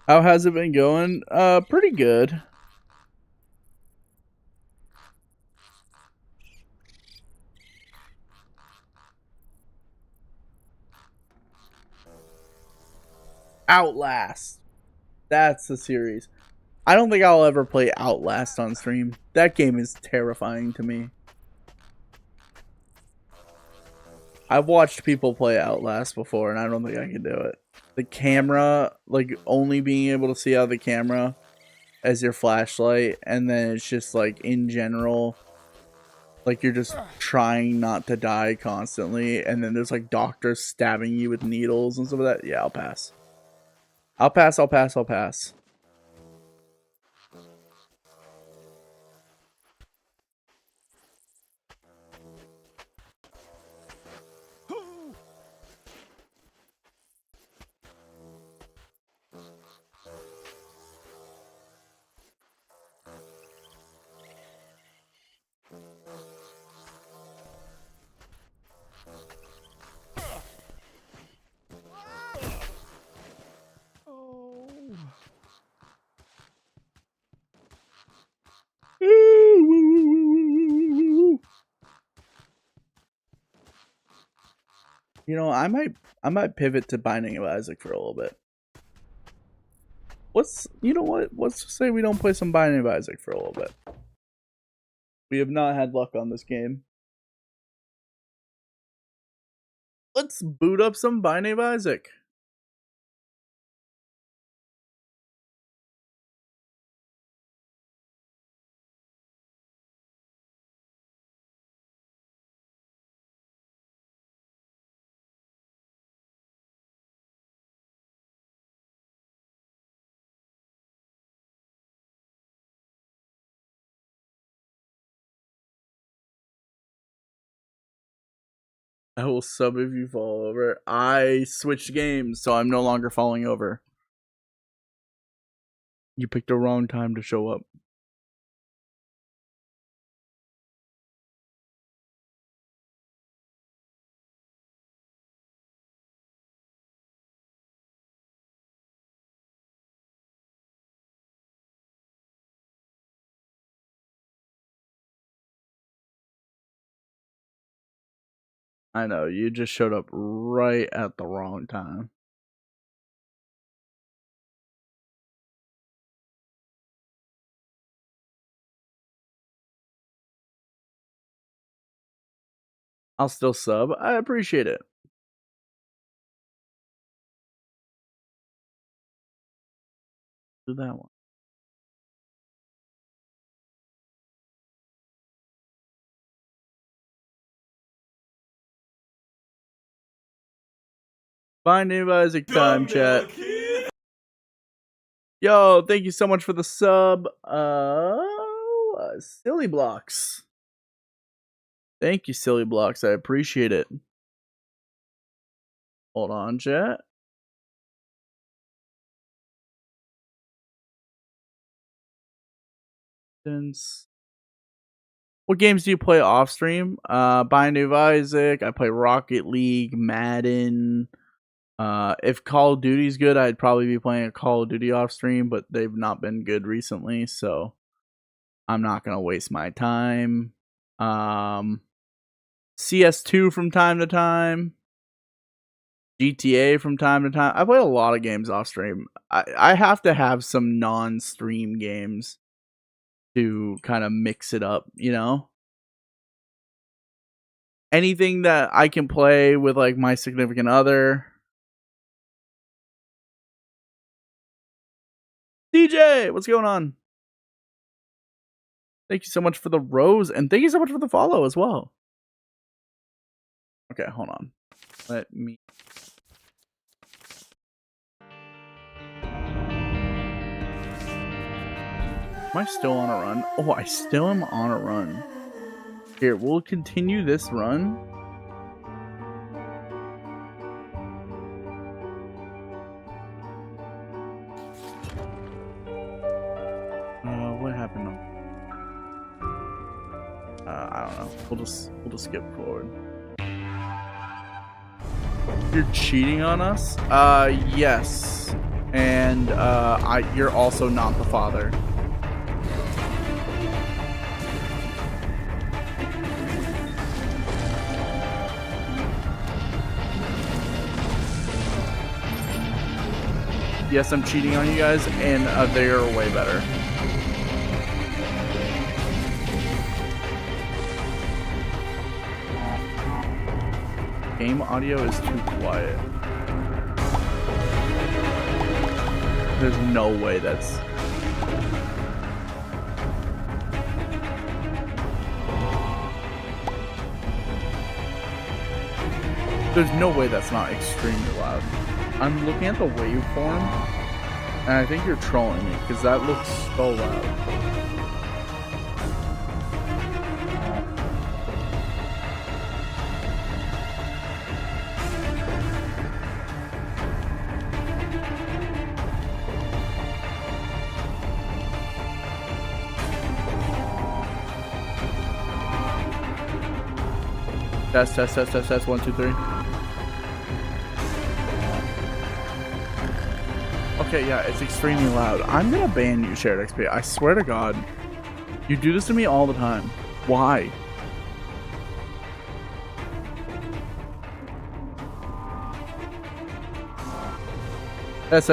How has it been going? Pretty good. Outlast. That's the series. I don't think I'll ever play Outlast on stream. That game is terrifying to me. I've watched people play Outlast before, and I don't think I can do it. The camera, like, only being able to see out of the camera as your flashlight, and then it's just, like, in general, like, you're just trying not to die constantly, and then there's, like, doctors stabbing you with needles and stuff like that. Yeah, I'll pass. I'll pass, I'll pass, I'll pass. You know, I might pivot to Binding of Isaac for a little bit. You know what? Let's just say we don't play some Binding of Isaac for a little bit. We have not had luck on this game. Let's boot up some Binding of Isaac. I will sub if you fall over. I switched games, so I'm no longer falling over. You picked the wrong time to show up. I know, you just showed up right at the wrong time. I'll still sub. I appreciate it. Do that one. Binding of Isaac time, chat. Yo, thank you so much for the sub. Silly Blocks. Thank you, Silly Blocks. I appreciate it. Hold on, chat. What games do you play off stream? Binding of Isaac. I play Rocket League, Madden. If Call of Duty's good, I'd probably be playing a Call of Duty off stream, but they've not been good recently, so I'm not gonna waste my time. CS2 from time to time. GTA from time to time. I play a lot of games off stream. I have to have some non-stream games to kind of mix it up, you know? Anything that I can play with like my significant other. DJ, what's going on? Thank you so much for the rose, and thank you so much for the follow as well. Okay, hold on. Let me... Am I still on a run? Oh, I still am on a run. Here, we'll continue this run. What happened? I don't know. We'll just skip forward. You're cheating on us? Yes. And you're also not the father. Yes, I'm cheating on you guys, and they are way better. Game audio is too quiet. There's no way that's... There's no way that's not extremely loud. I'm looking at the waveform, and I think you're trolling me, because that looks so loud. Test, 1, 2, 3. Okay, yeah, it's extremely loud. I'm gonna ban you, Shared XP. I swear to God. You do this to me all the time. Why? S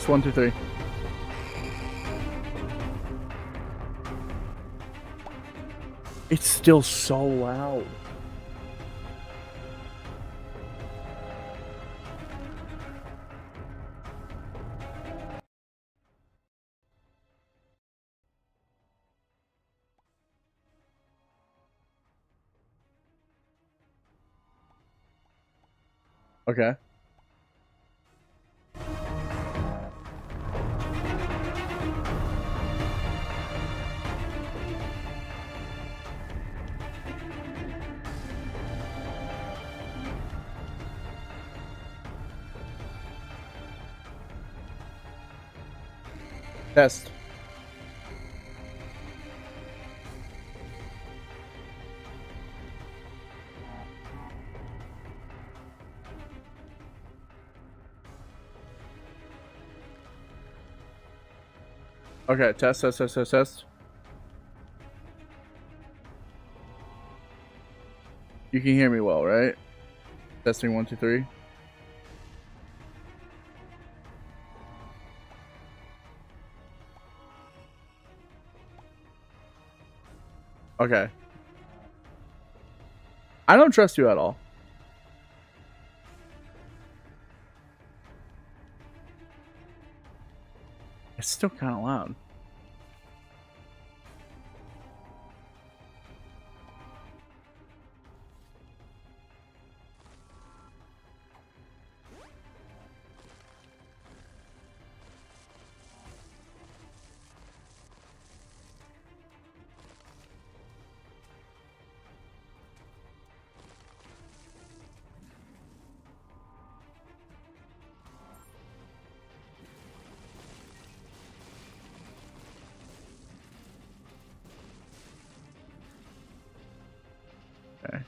1 2 3. It's still so loud. Okay. Test. Okay, test. You can hear me well, right? Testing 1 2 3. Okay. I don't trust you at all. It's still kind of loud. Okay.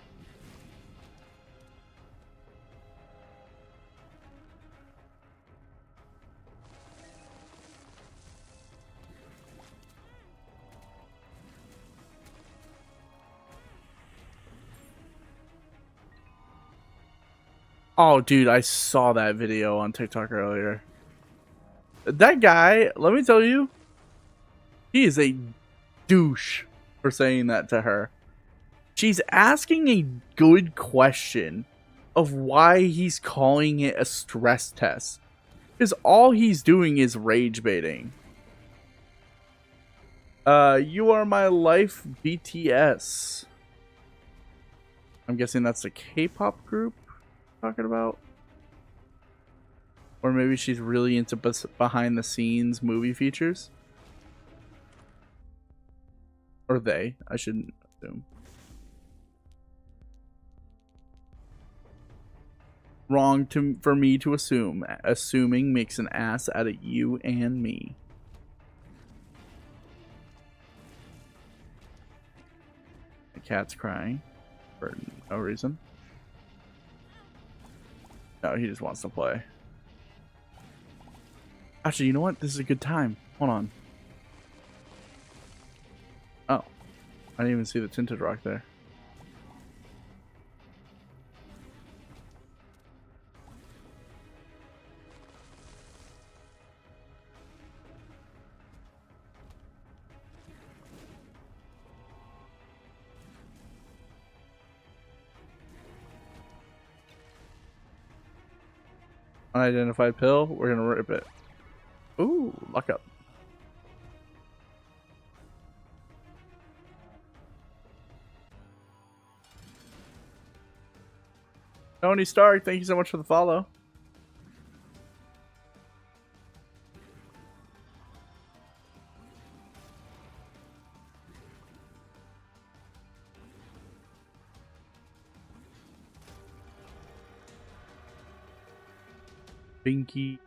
Oh, dude, I saw that video on TikTok earlier. That guy, let me tell you, he is a douche for saying that to her. She's asking a good question of why he's calling it a stress test. Because all he's doing is rage baiting. You Are My Life BTS. I'm guessing that's the K-pop group talking about. Or maybe she's really into behind the scenes movie features. Or they, I shouldn't assume. Wrong for me to assume. Assuming makes an ass out of you and me. The cat's crying for no reason. No, he just wants to play. Actually, you know what? This is a good time. Hold on. Oh. I didn't even see the tinted rock there. Unidentified pill. We're gonna rip it. Ooh, lock up. Tony Stark, thank you so much for the follow. Binky.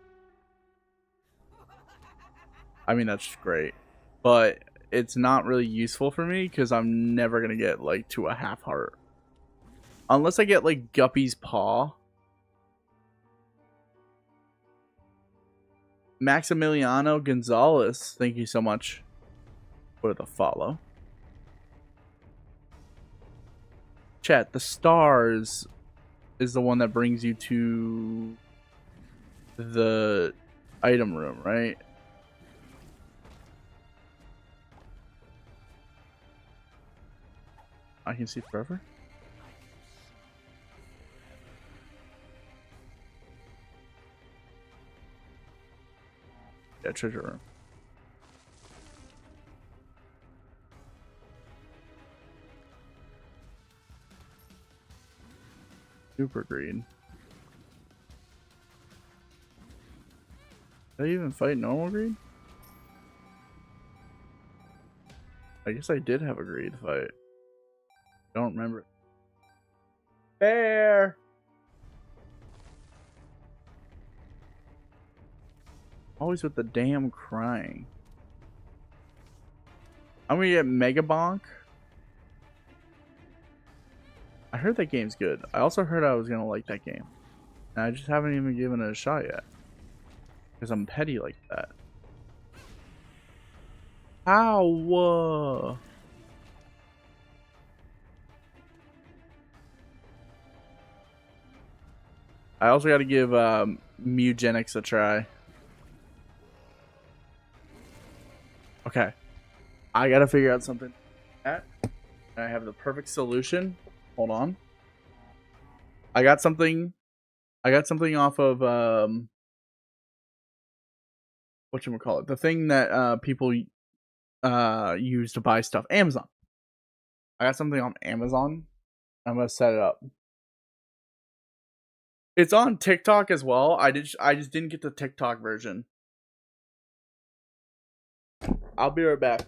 I mean, that's great. But it's not really useful for me because I'm never going to get like to a half heart. Unless I get like Guppy's Paw. Maximiliano Gonzalez, thank you so much for the follow. Chat, the stars is the one that brings you to the item room, right? I can see forever. Yeah, treasure room. Super green. Did I even fight normal greed? I guess I did have a greed fight. Don't remember. Bear! Always with the damn crying. I'm gonna get Mega Bonk. I heard that game's good. I also heard I was gonna like that game. And I just haven't even given it a shot yet. Because I'm petty like that. Ow! I also gotta give Mugenics a try. Okay. I gotta figure out something. I have the perfect solution. Hold on. I got something off of whatchamacallit, the thing that people use to buy stuff. Amazon. I got something on Amazon. I'm gonna set it up. It's on TikTok as well. I just didn't get the TikTok version. I'll be right back.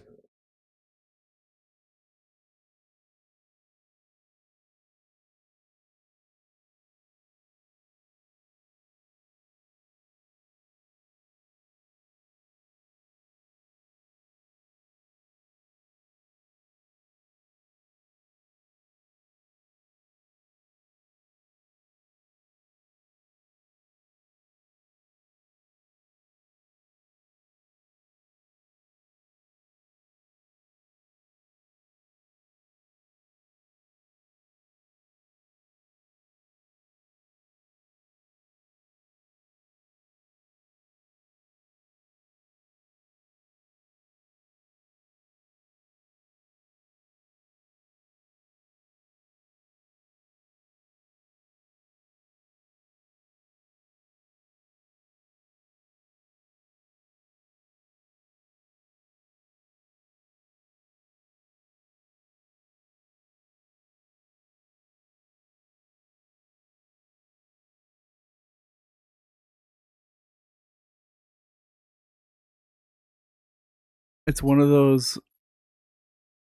It's one of those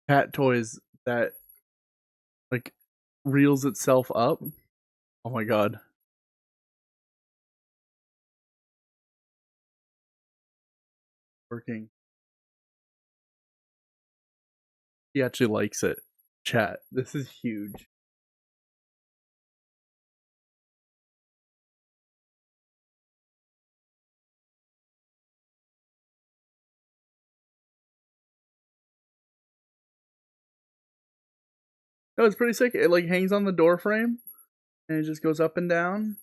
cat toys that like reels itself up. Oh my god. Working. He actually likes it. Chat. This is huge. No, it's pretty sick. It like hangs on the door frame and it just goes up and down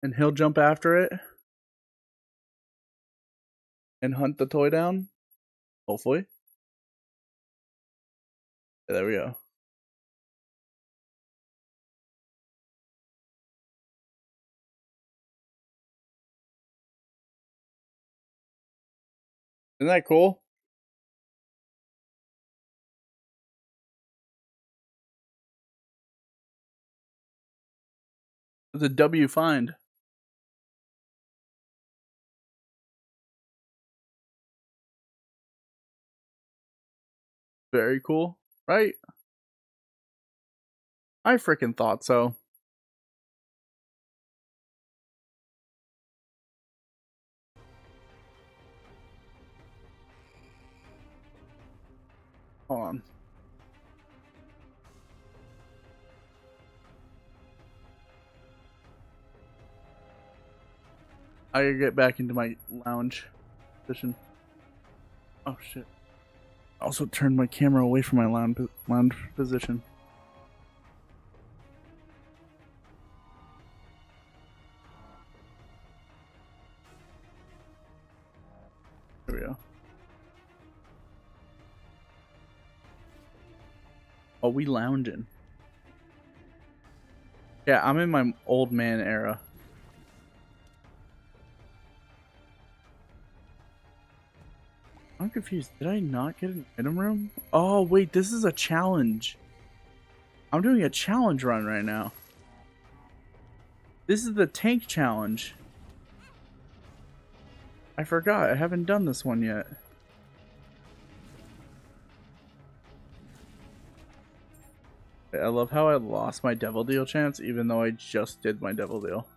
and he'll jump after it and hunt the toy down. Hopefully. Yeah, there we go. Isn't that cool? It's a W find. Very cool, right? I freaking thought so. Hold on. I gotta get back into my lounge position. Oh shit. I also turned my camera away from my lounge position. Oh, we lounging. Yeah, I'm in my old man era. I'm confused. Did I not get an item room? Oh, wait, this is a challenge. I'm doing a challenge run right now. This is the tank challenge. I forgot. I haven't done this one yet. I love how I lost my Devil Deal chance even though I just did my Devil Deal.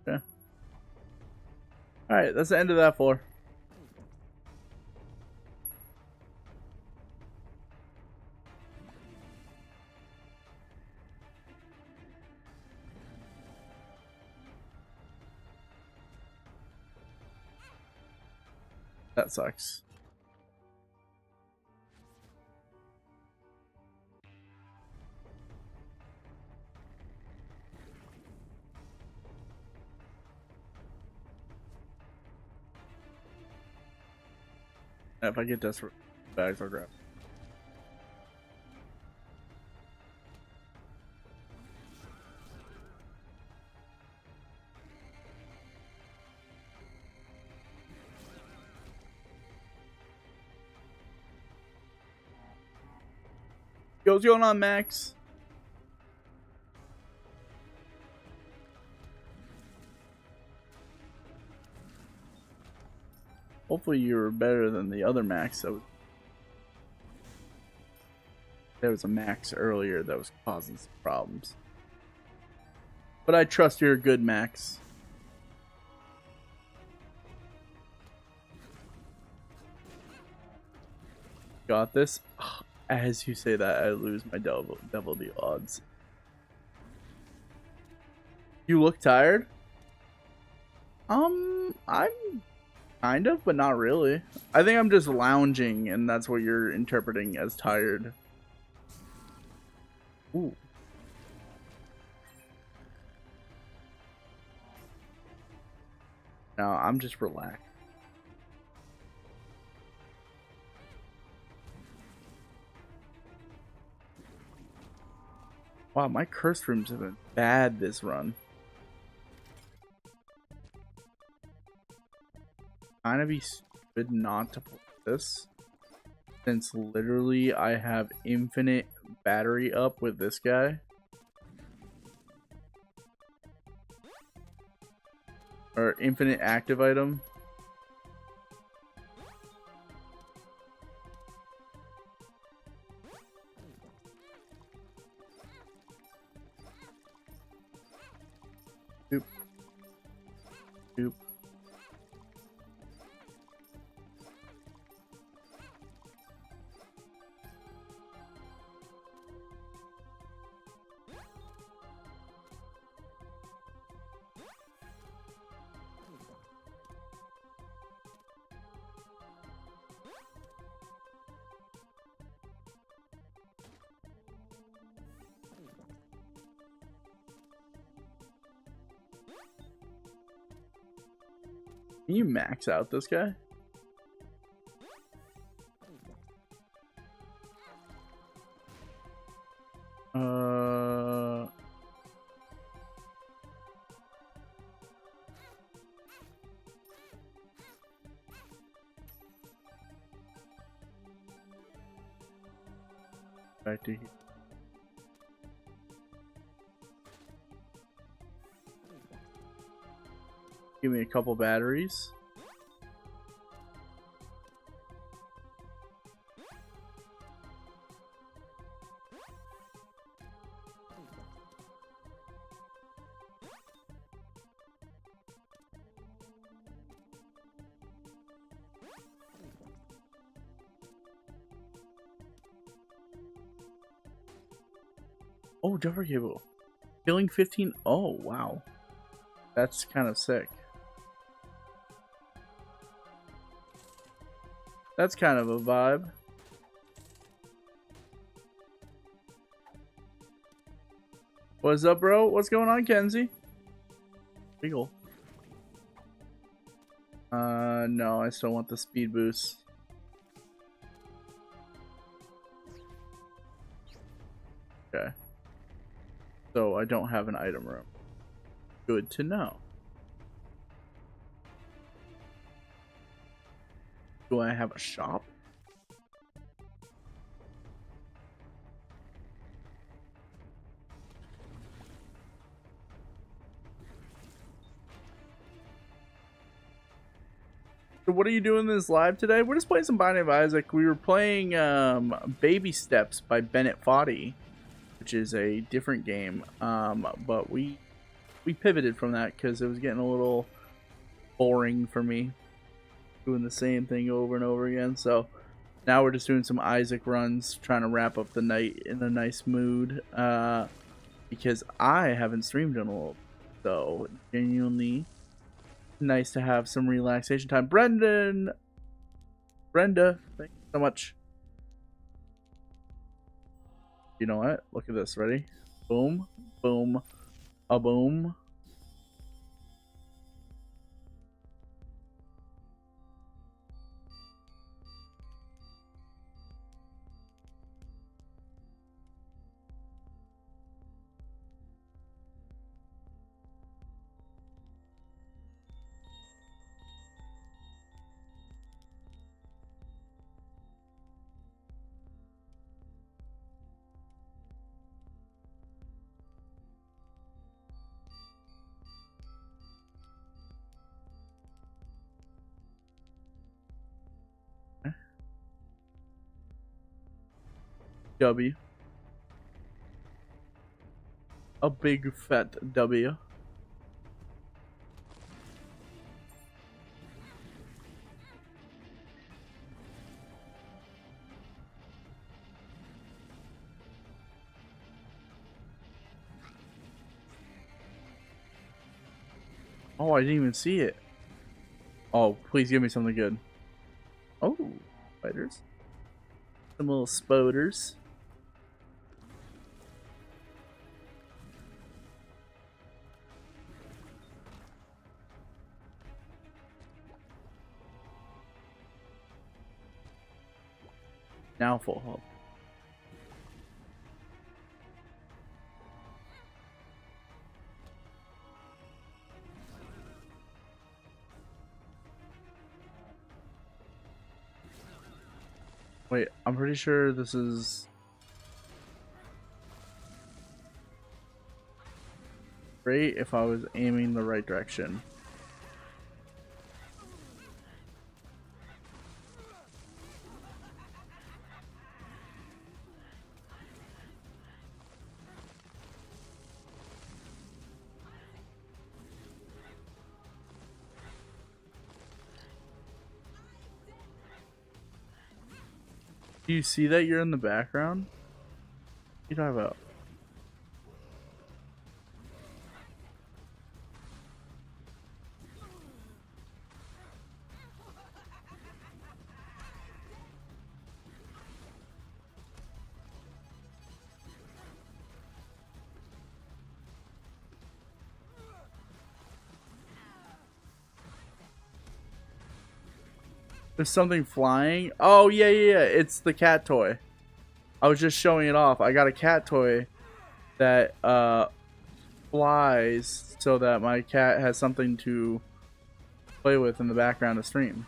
Okay. Alright, that's the end of that floor. That sucks. If I get desperate bags, I'll grab. Yo, what's going on, Max? Hopefully you're better than the other Max. There was a Max earlier that was causing some problems. But I trust you're a good Max. Got this? As you say that, I lose my Devil Deal odds. You look tired? I'm kind of, but not really. I think I'm just lounging, and that's what you're interpreting as tired. Ooh. No, I'm just relaxed. Wow, my curse rooms have been bad this run. Kind of be stupid not to play this, since literally I have infinite battery up with this guy. Or infinite active item. Oop. Oop. Can you max out this guy? Back to here. Give me a couple batteries. Oh, jumper cable. Killing 15. Oh, wow. That's kind of sick. That's kind of a vibe. What's up, bro? What's going on, Kenzie? Eagle. No, I still want the speed boost. Okay. So I don't have an item room. Good to know. Do I have a shop? So what are you doing this live today? We're just playing some Binding of Isaac. We were playing Baby Steps by Bennett Foddy, which is a different game. But we pivoted from that because it was getting a little boring for me, doing the same thing over and over again. So now we're just doing some Isaac runs, trying to wrap up the night in a nice mood. Because I haven't streamed in a little, so genuinely nice to have some relaxation time. Brenda, thank you so much. You know what? Look at this. Ready? Boom, boom, a boom. W. A big fat W. Oh, I didn't even see it. Oh, please give me something good. Oh, spiders. Some little spoders. Now full health. Wait, I'm pretty sure this is great if I was aiming the right direction. Do you see that you're in the background? What are you talking about? There's something flying. Oh, yeah, yeah, yeah. It's the cat toy. I was just showing it off. I got a cat toy that flies so that my cat has something to play with in the background of stream.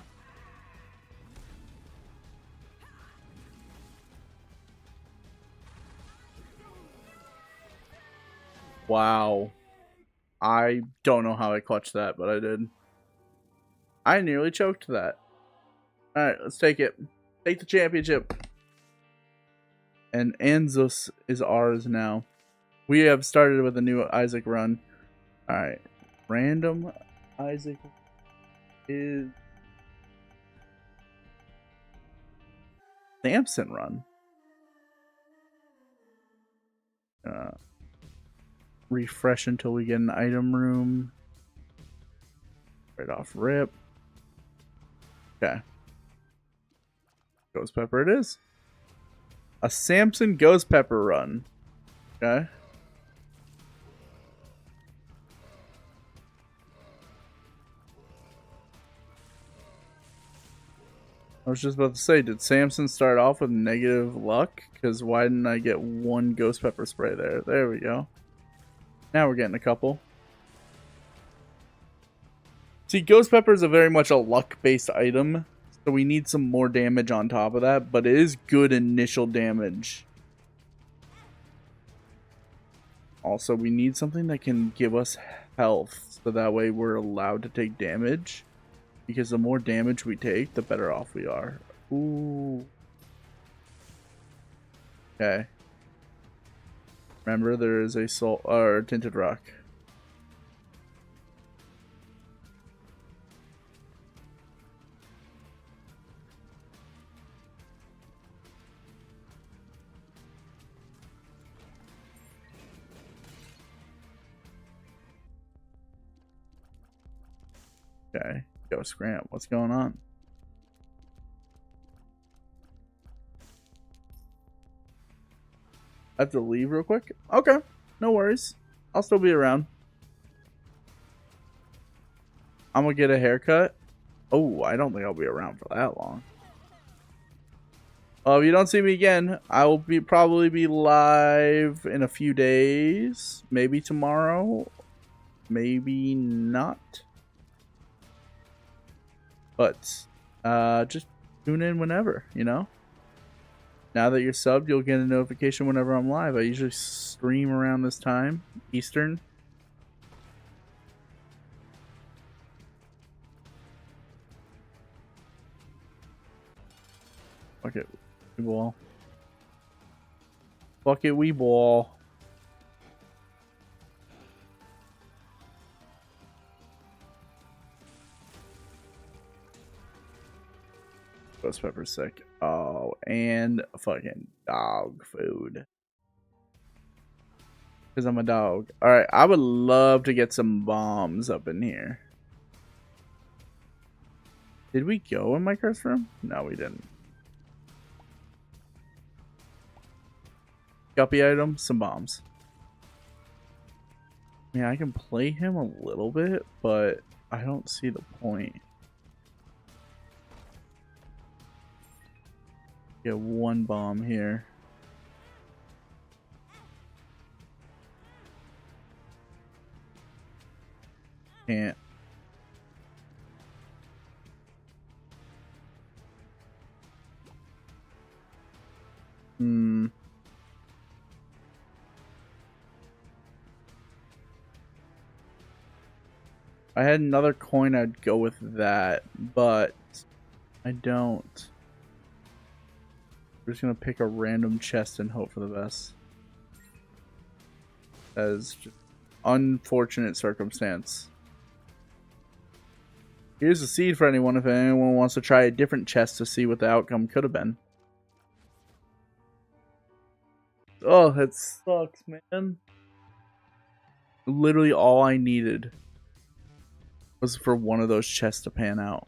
Wow. I don't know how I clutched that, but I did. I nearly choked that. Alright, let's take it. Take the championship. And Anzus is ours now. We have started with a new Isaac run. Alright. Random Isaac is Samson run. Refresh until we get an item room. Right off rip. Okay. Ghost Pepper it is. A Samson Ghost Pepper run. Okay. I was just about to say, did Samson start off with negative luck? Because why didn't I get one Ghost Pepper spray there? There we go. Now we're getting a couple. See, Ghost Pepper is a very much a luck-based item, so we need some more damage on top of that, but it is good initial damage. Also, we need something that can give us health, so that way we're allowed to take damage. Because the more damage we take, the better off we are. Ooh. Okay. Remember, there is a soul or tinted rock. Okay. Go Scram. What's going on? I have to leave real quick? Okay. No worries. I'll still be around. I'm gonna get a haircut. Oh, I don't think I'll be around for that long. If you don't see me again, I will probably be live in a few days. Maybe tomorrow. Maybe not. But just tune in whenever, you know? Now that you're subbed, you'll get a notification whenever I'm live. I usually stream around this time, Eastern. Fuck it, we ball. Fuck it, we ball. Ghost Pepper sick. Oh, and fucking dog food. Because I'm a dog. Alright, I would love to get some bombs up in here. Did we go in my curse room? No, we didn't. Guppy item, some bombs. I mean, I can play him a little bit, but I don't see the point. Get one bomb here. Can't. I had another coin, I'd go with that, but I don't. I'm just gonna pick a random chest and hope for the best. As just unfortunate circumstance. Here's a seed for anyone if anyone wants to try a different chest to see what the outcome could have been. Oh, that sucks, man. Literally all I needed was for one of those chests to pan out.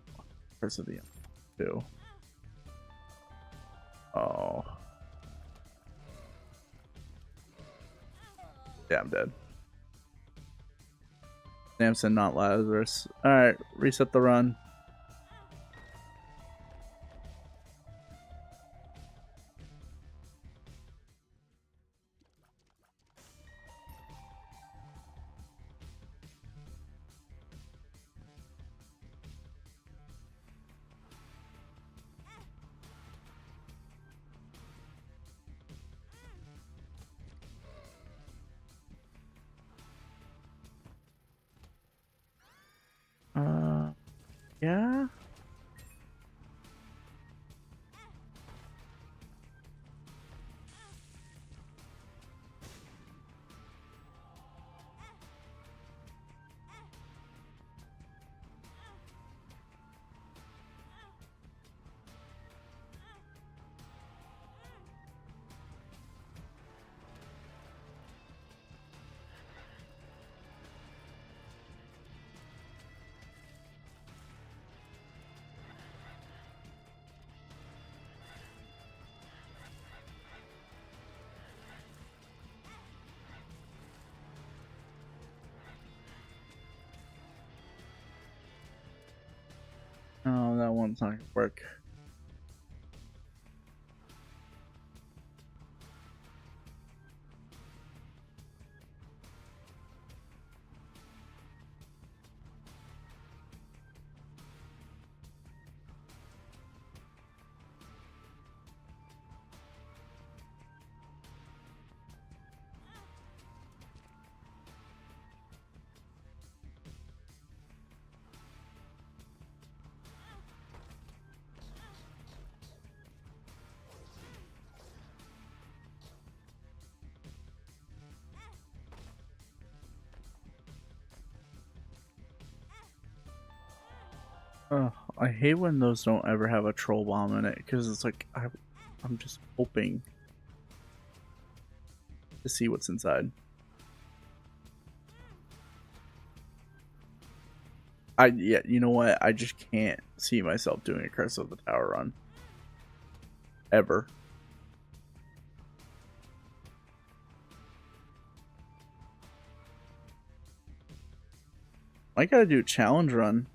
Curse of the End, too. Oh. Yeah, I'm dead. Samson, not Lazarus. Alright, reset the run. Yeah? Oh, that one's not gonna work. Oh, I hate when those don't ever have a troll bomb in it because it's like I'm just hoping to see what's inside. Yeah, you know what? I just can't see myself doing a Curse of the Tower run ever. I gotta do a challenge run.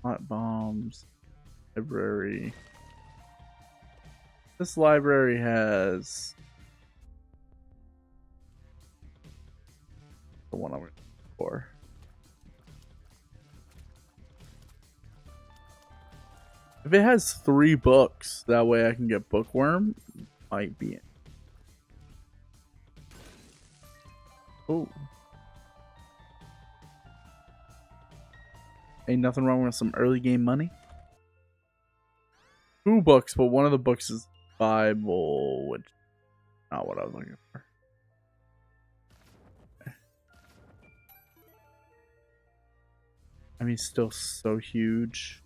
Hot bombs. Library. This library has the one I'm looking for. If it has 3 books, that way I can get Bookworm, might be it. Oh. Ain't nothing wrong with some early game money. 2 books, but one of the books is Bible, which is not what I was looking for. I mean, still so huge.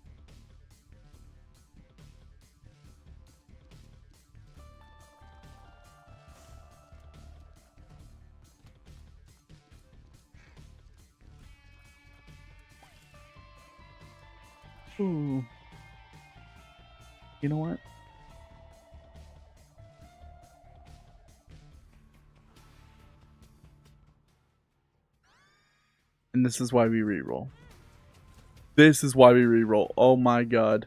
Ooh. You know what? And this is why we reroll. This is why we reroll. Oh my god.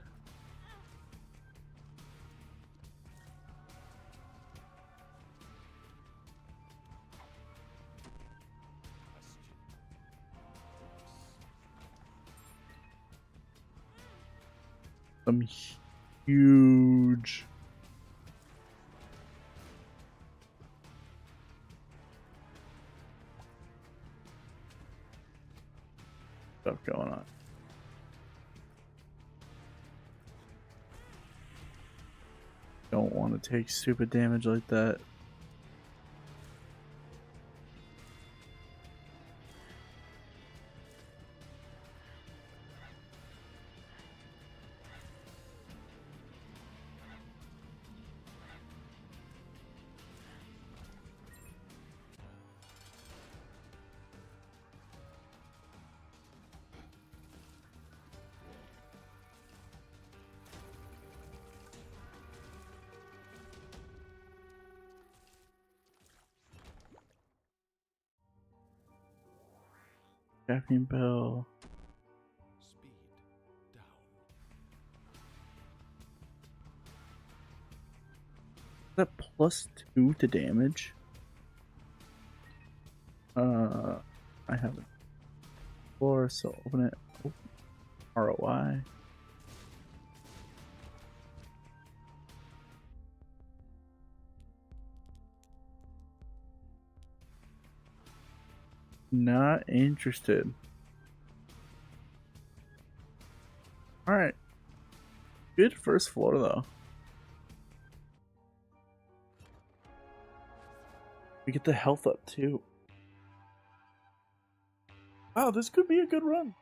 Some huge stuff going on. Don't want to take stupid damage like that. Caffeine bell. Speed down. Is that +2 to damage? I have it. Floor, so open it. Open. ROI. Not interested. Alright. Good first floor though. We get the health up too. Wow, this could be a good run.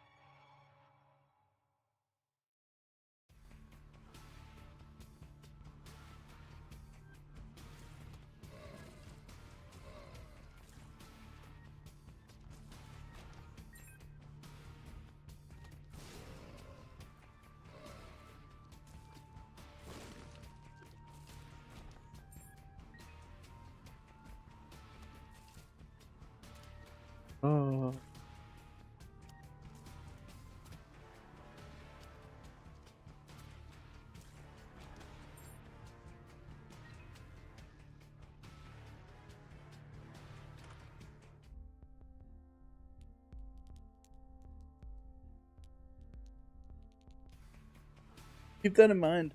Oh. Keep that in mind.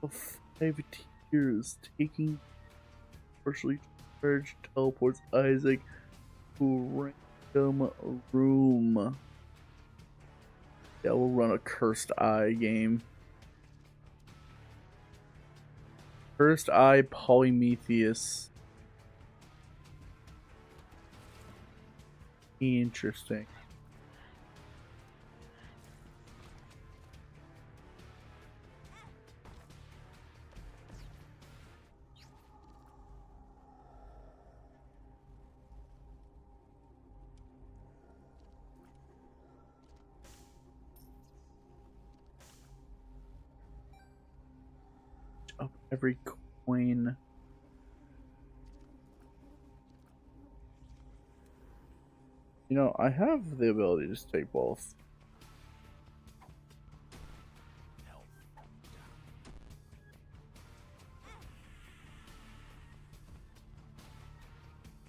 Of 5 tiers, taking partially charged teleports Isaac to random room. Yeah, we'll run a Cursed Eye game. Cursed Eye Polymetheus. Interesting. Up every coin. You know, I have the ability to just take both.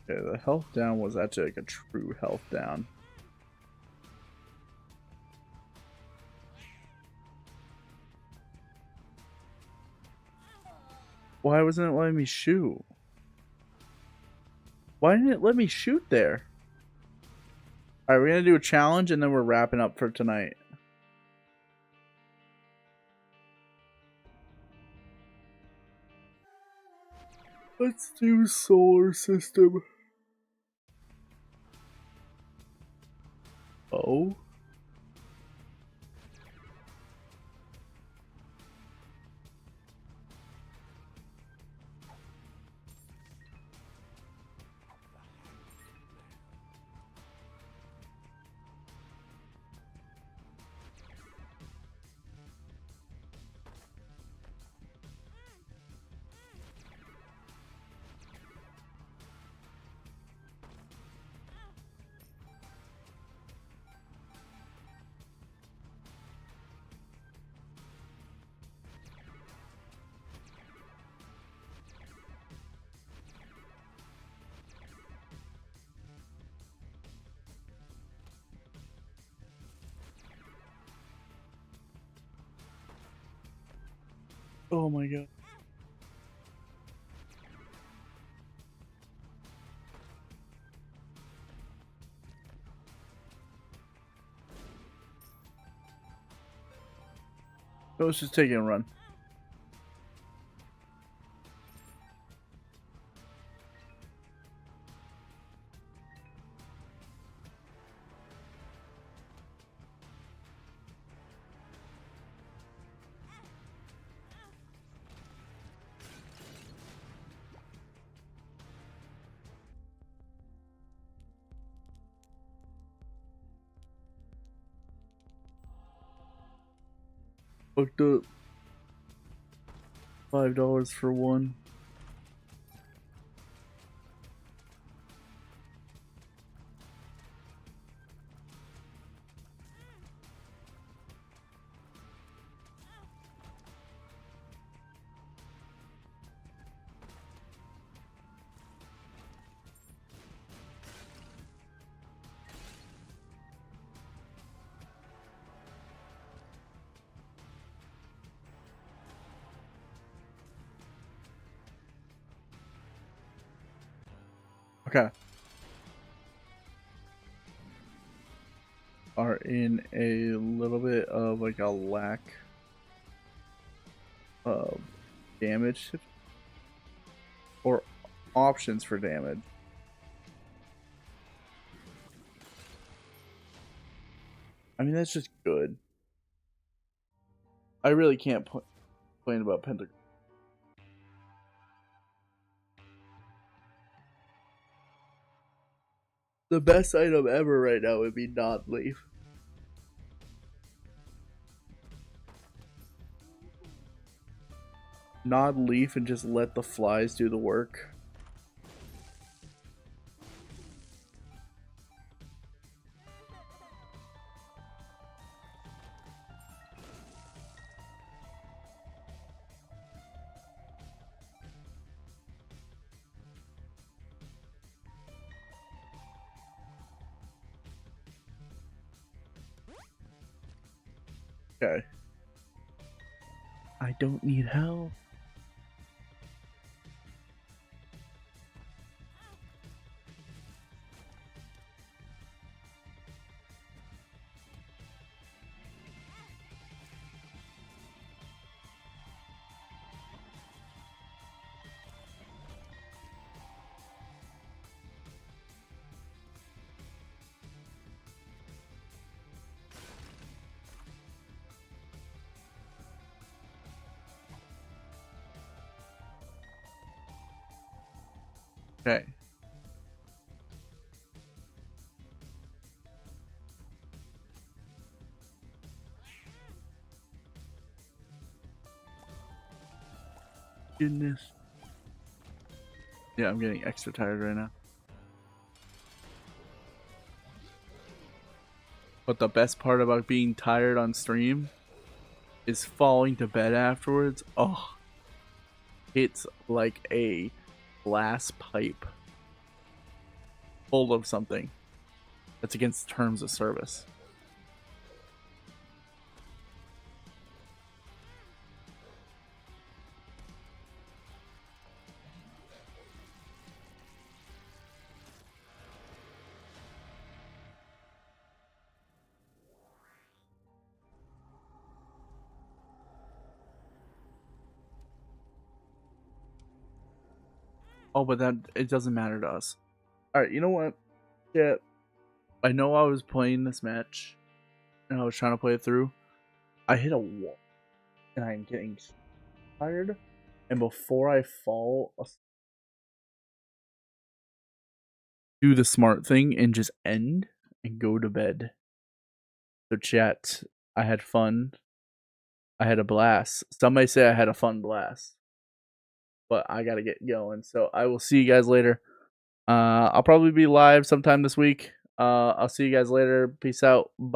Okay, the health down was actually like a true health down. Why wasn't it letting me shoot? Why didn't it let me shoot there? Alright, we're gonna do a challenge and then we're wrapping up for tonight. Let's do solar system. Oh? Oh my god. Let's just take it and run. Booked up. $5 for one. Okay. Are in a little bit of like a lack of damage or options for damage. I mean, that's just good. I really can't complain about Pentagram. The best item ever right now would be Nod Leaf. Nod Leaf and just let the flies do the work. Okay. I don't need help. Okay. Goodness. Yeah, I'm getting extra tired right now. But the best part about being tired on stream is falling to bed afterwards. Oh, it's like a glass pipe full of something that's against terms of service. Oh, but that it doesn't matter to us. All right, you know what? Yeah, I know I was playing this match and I was trying to play it through. I hit a wall and I'm getting tired. And before I fall, do the smart thing and just end and go to bed. So, chat, I had fun. I had a blast. Some may say I had a fun blast, but I gotta get going. So I will see you guys later. I'll probably be live sometime this week. I'll see you guys later. Peace out. Bye.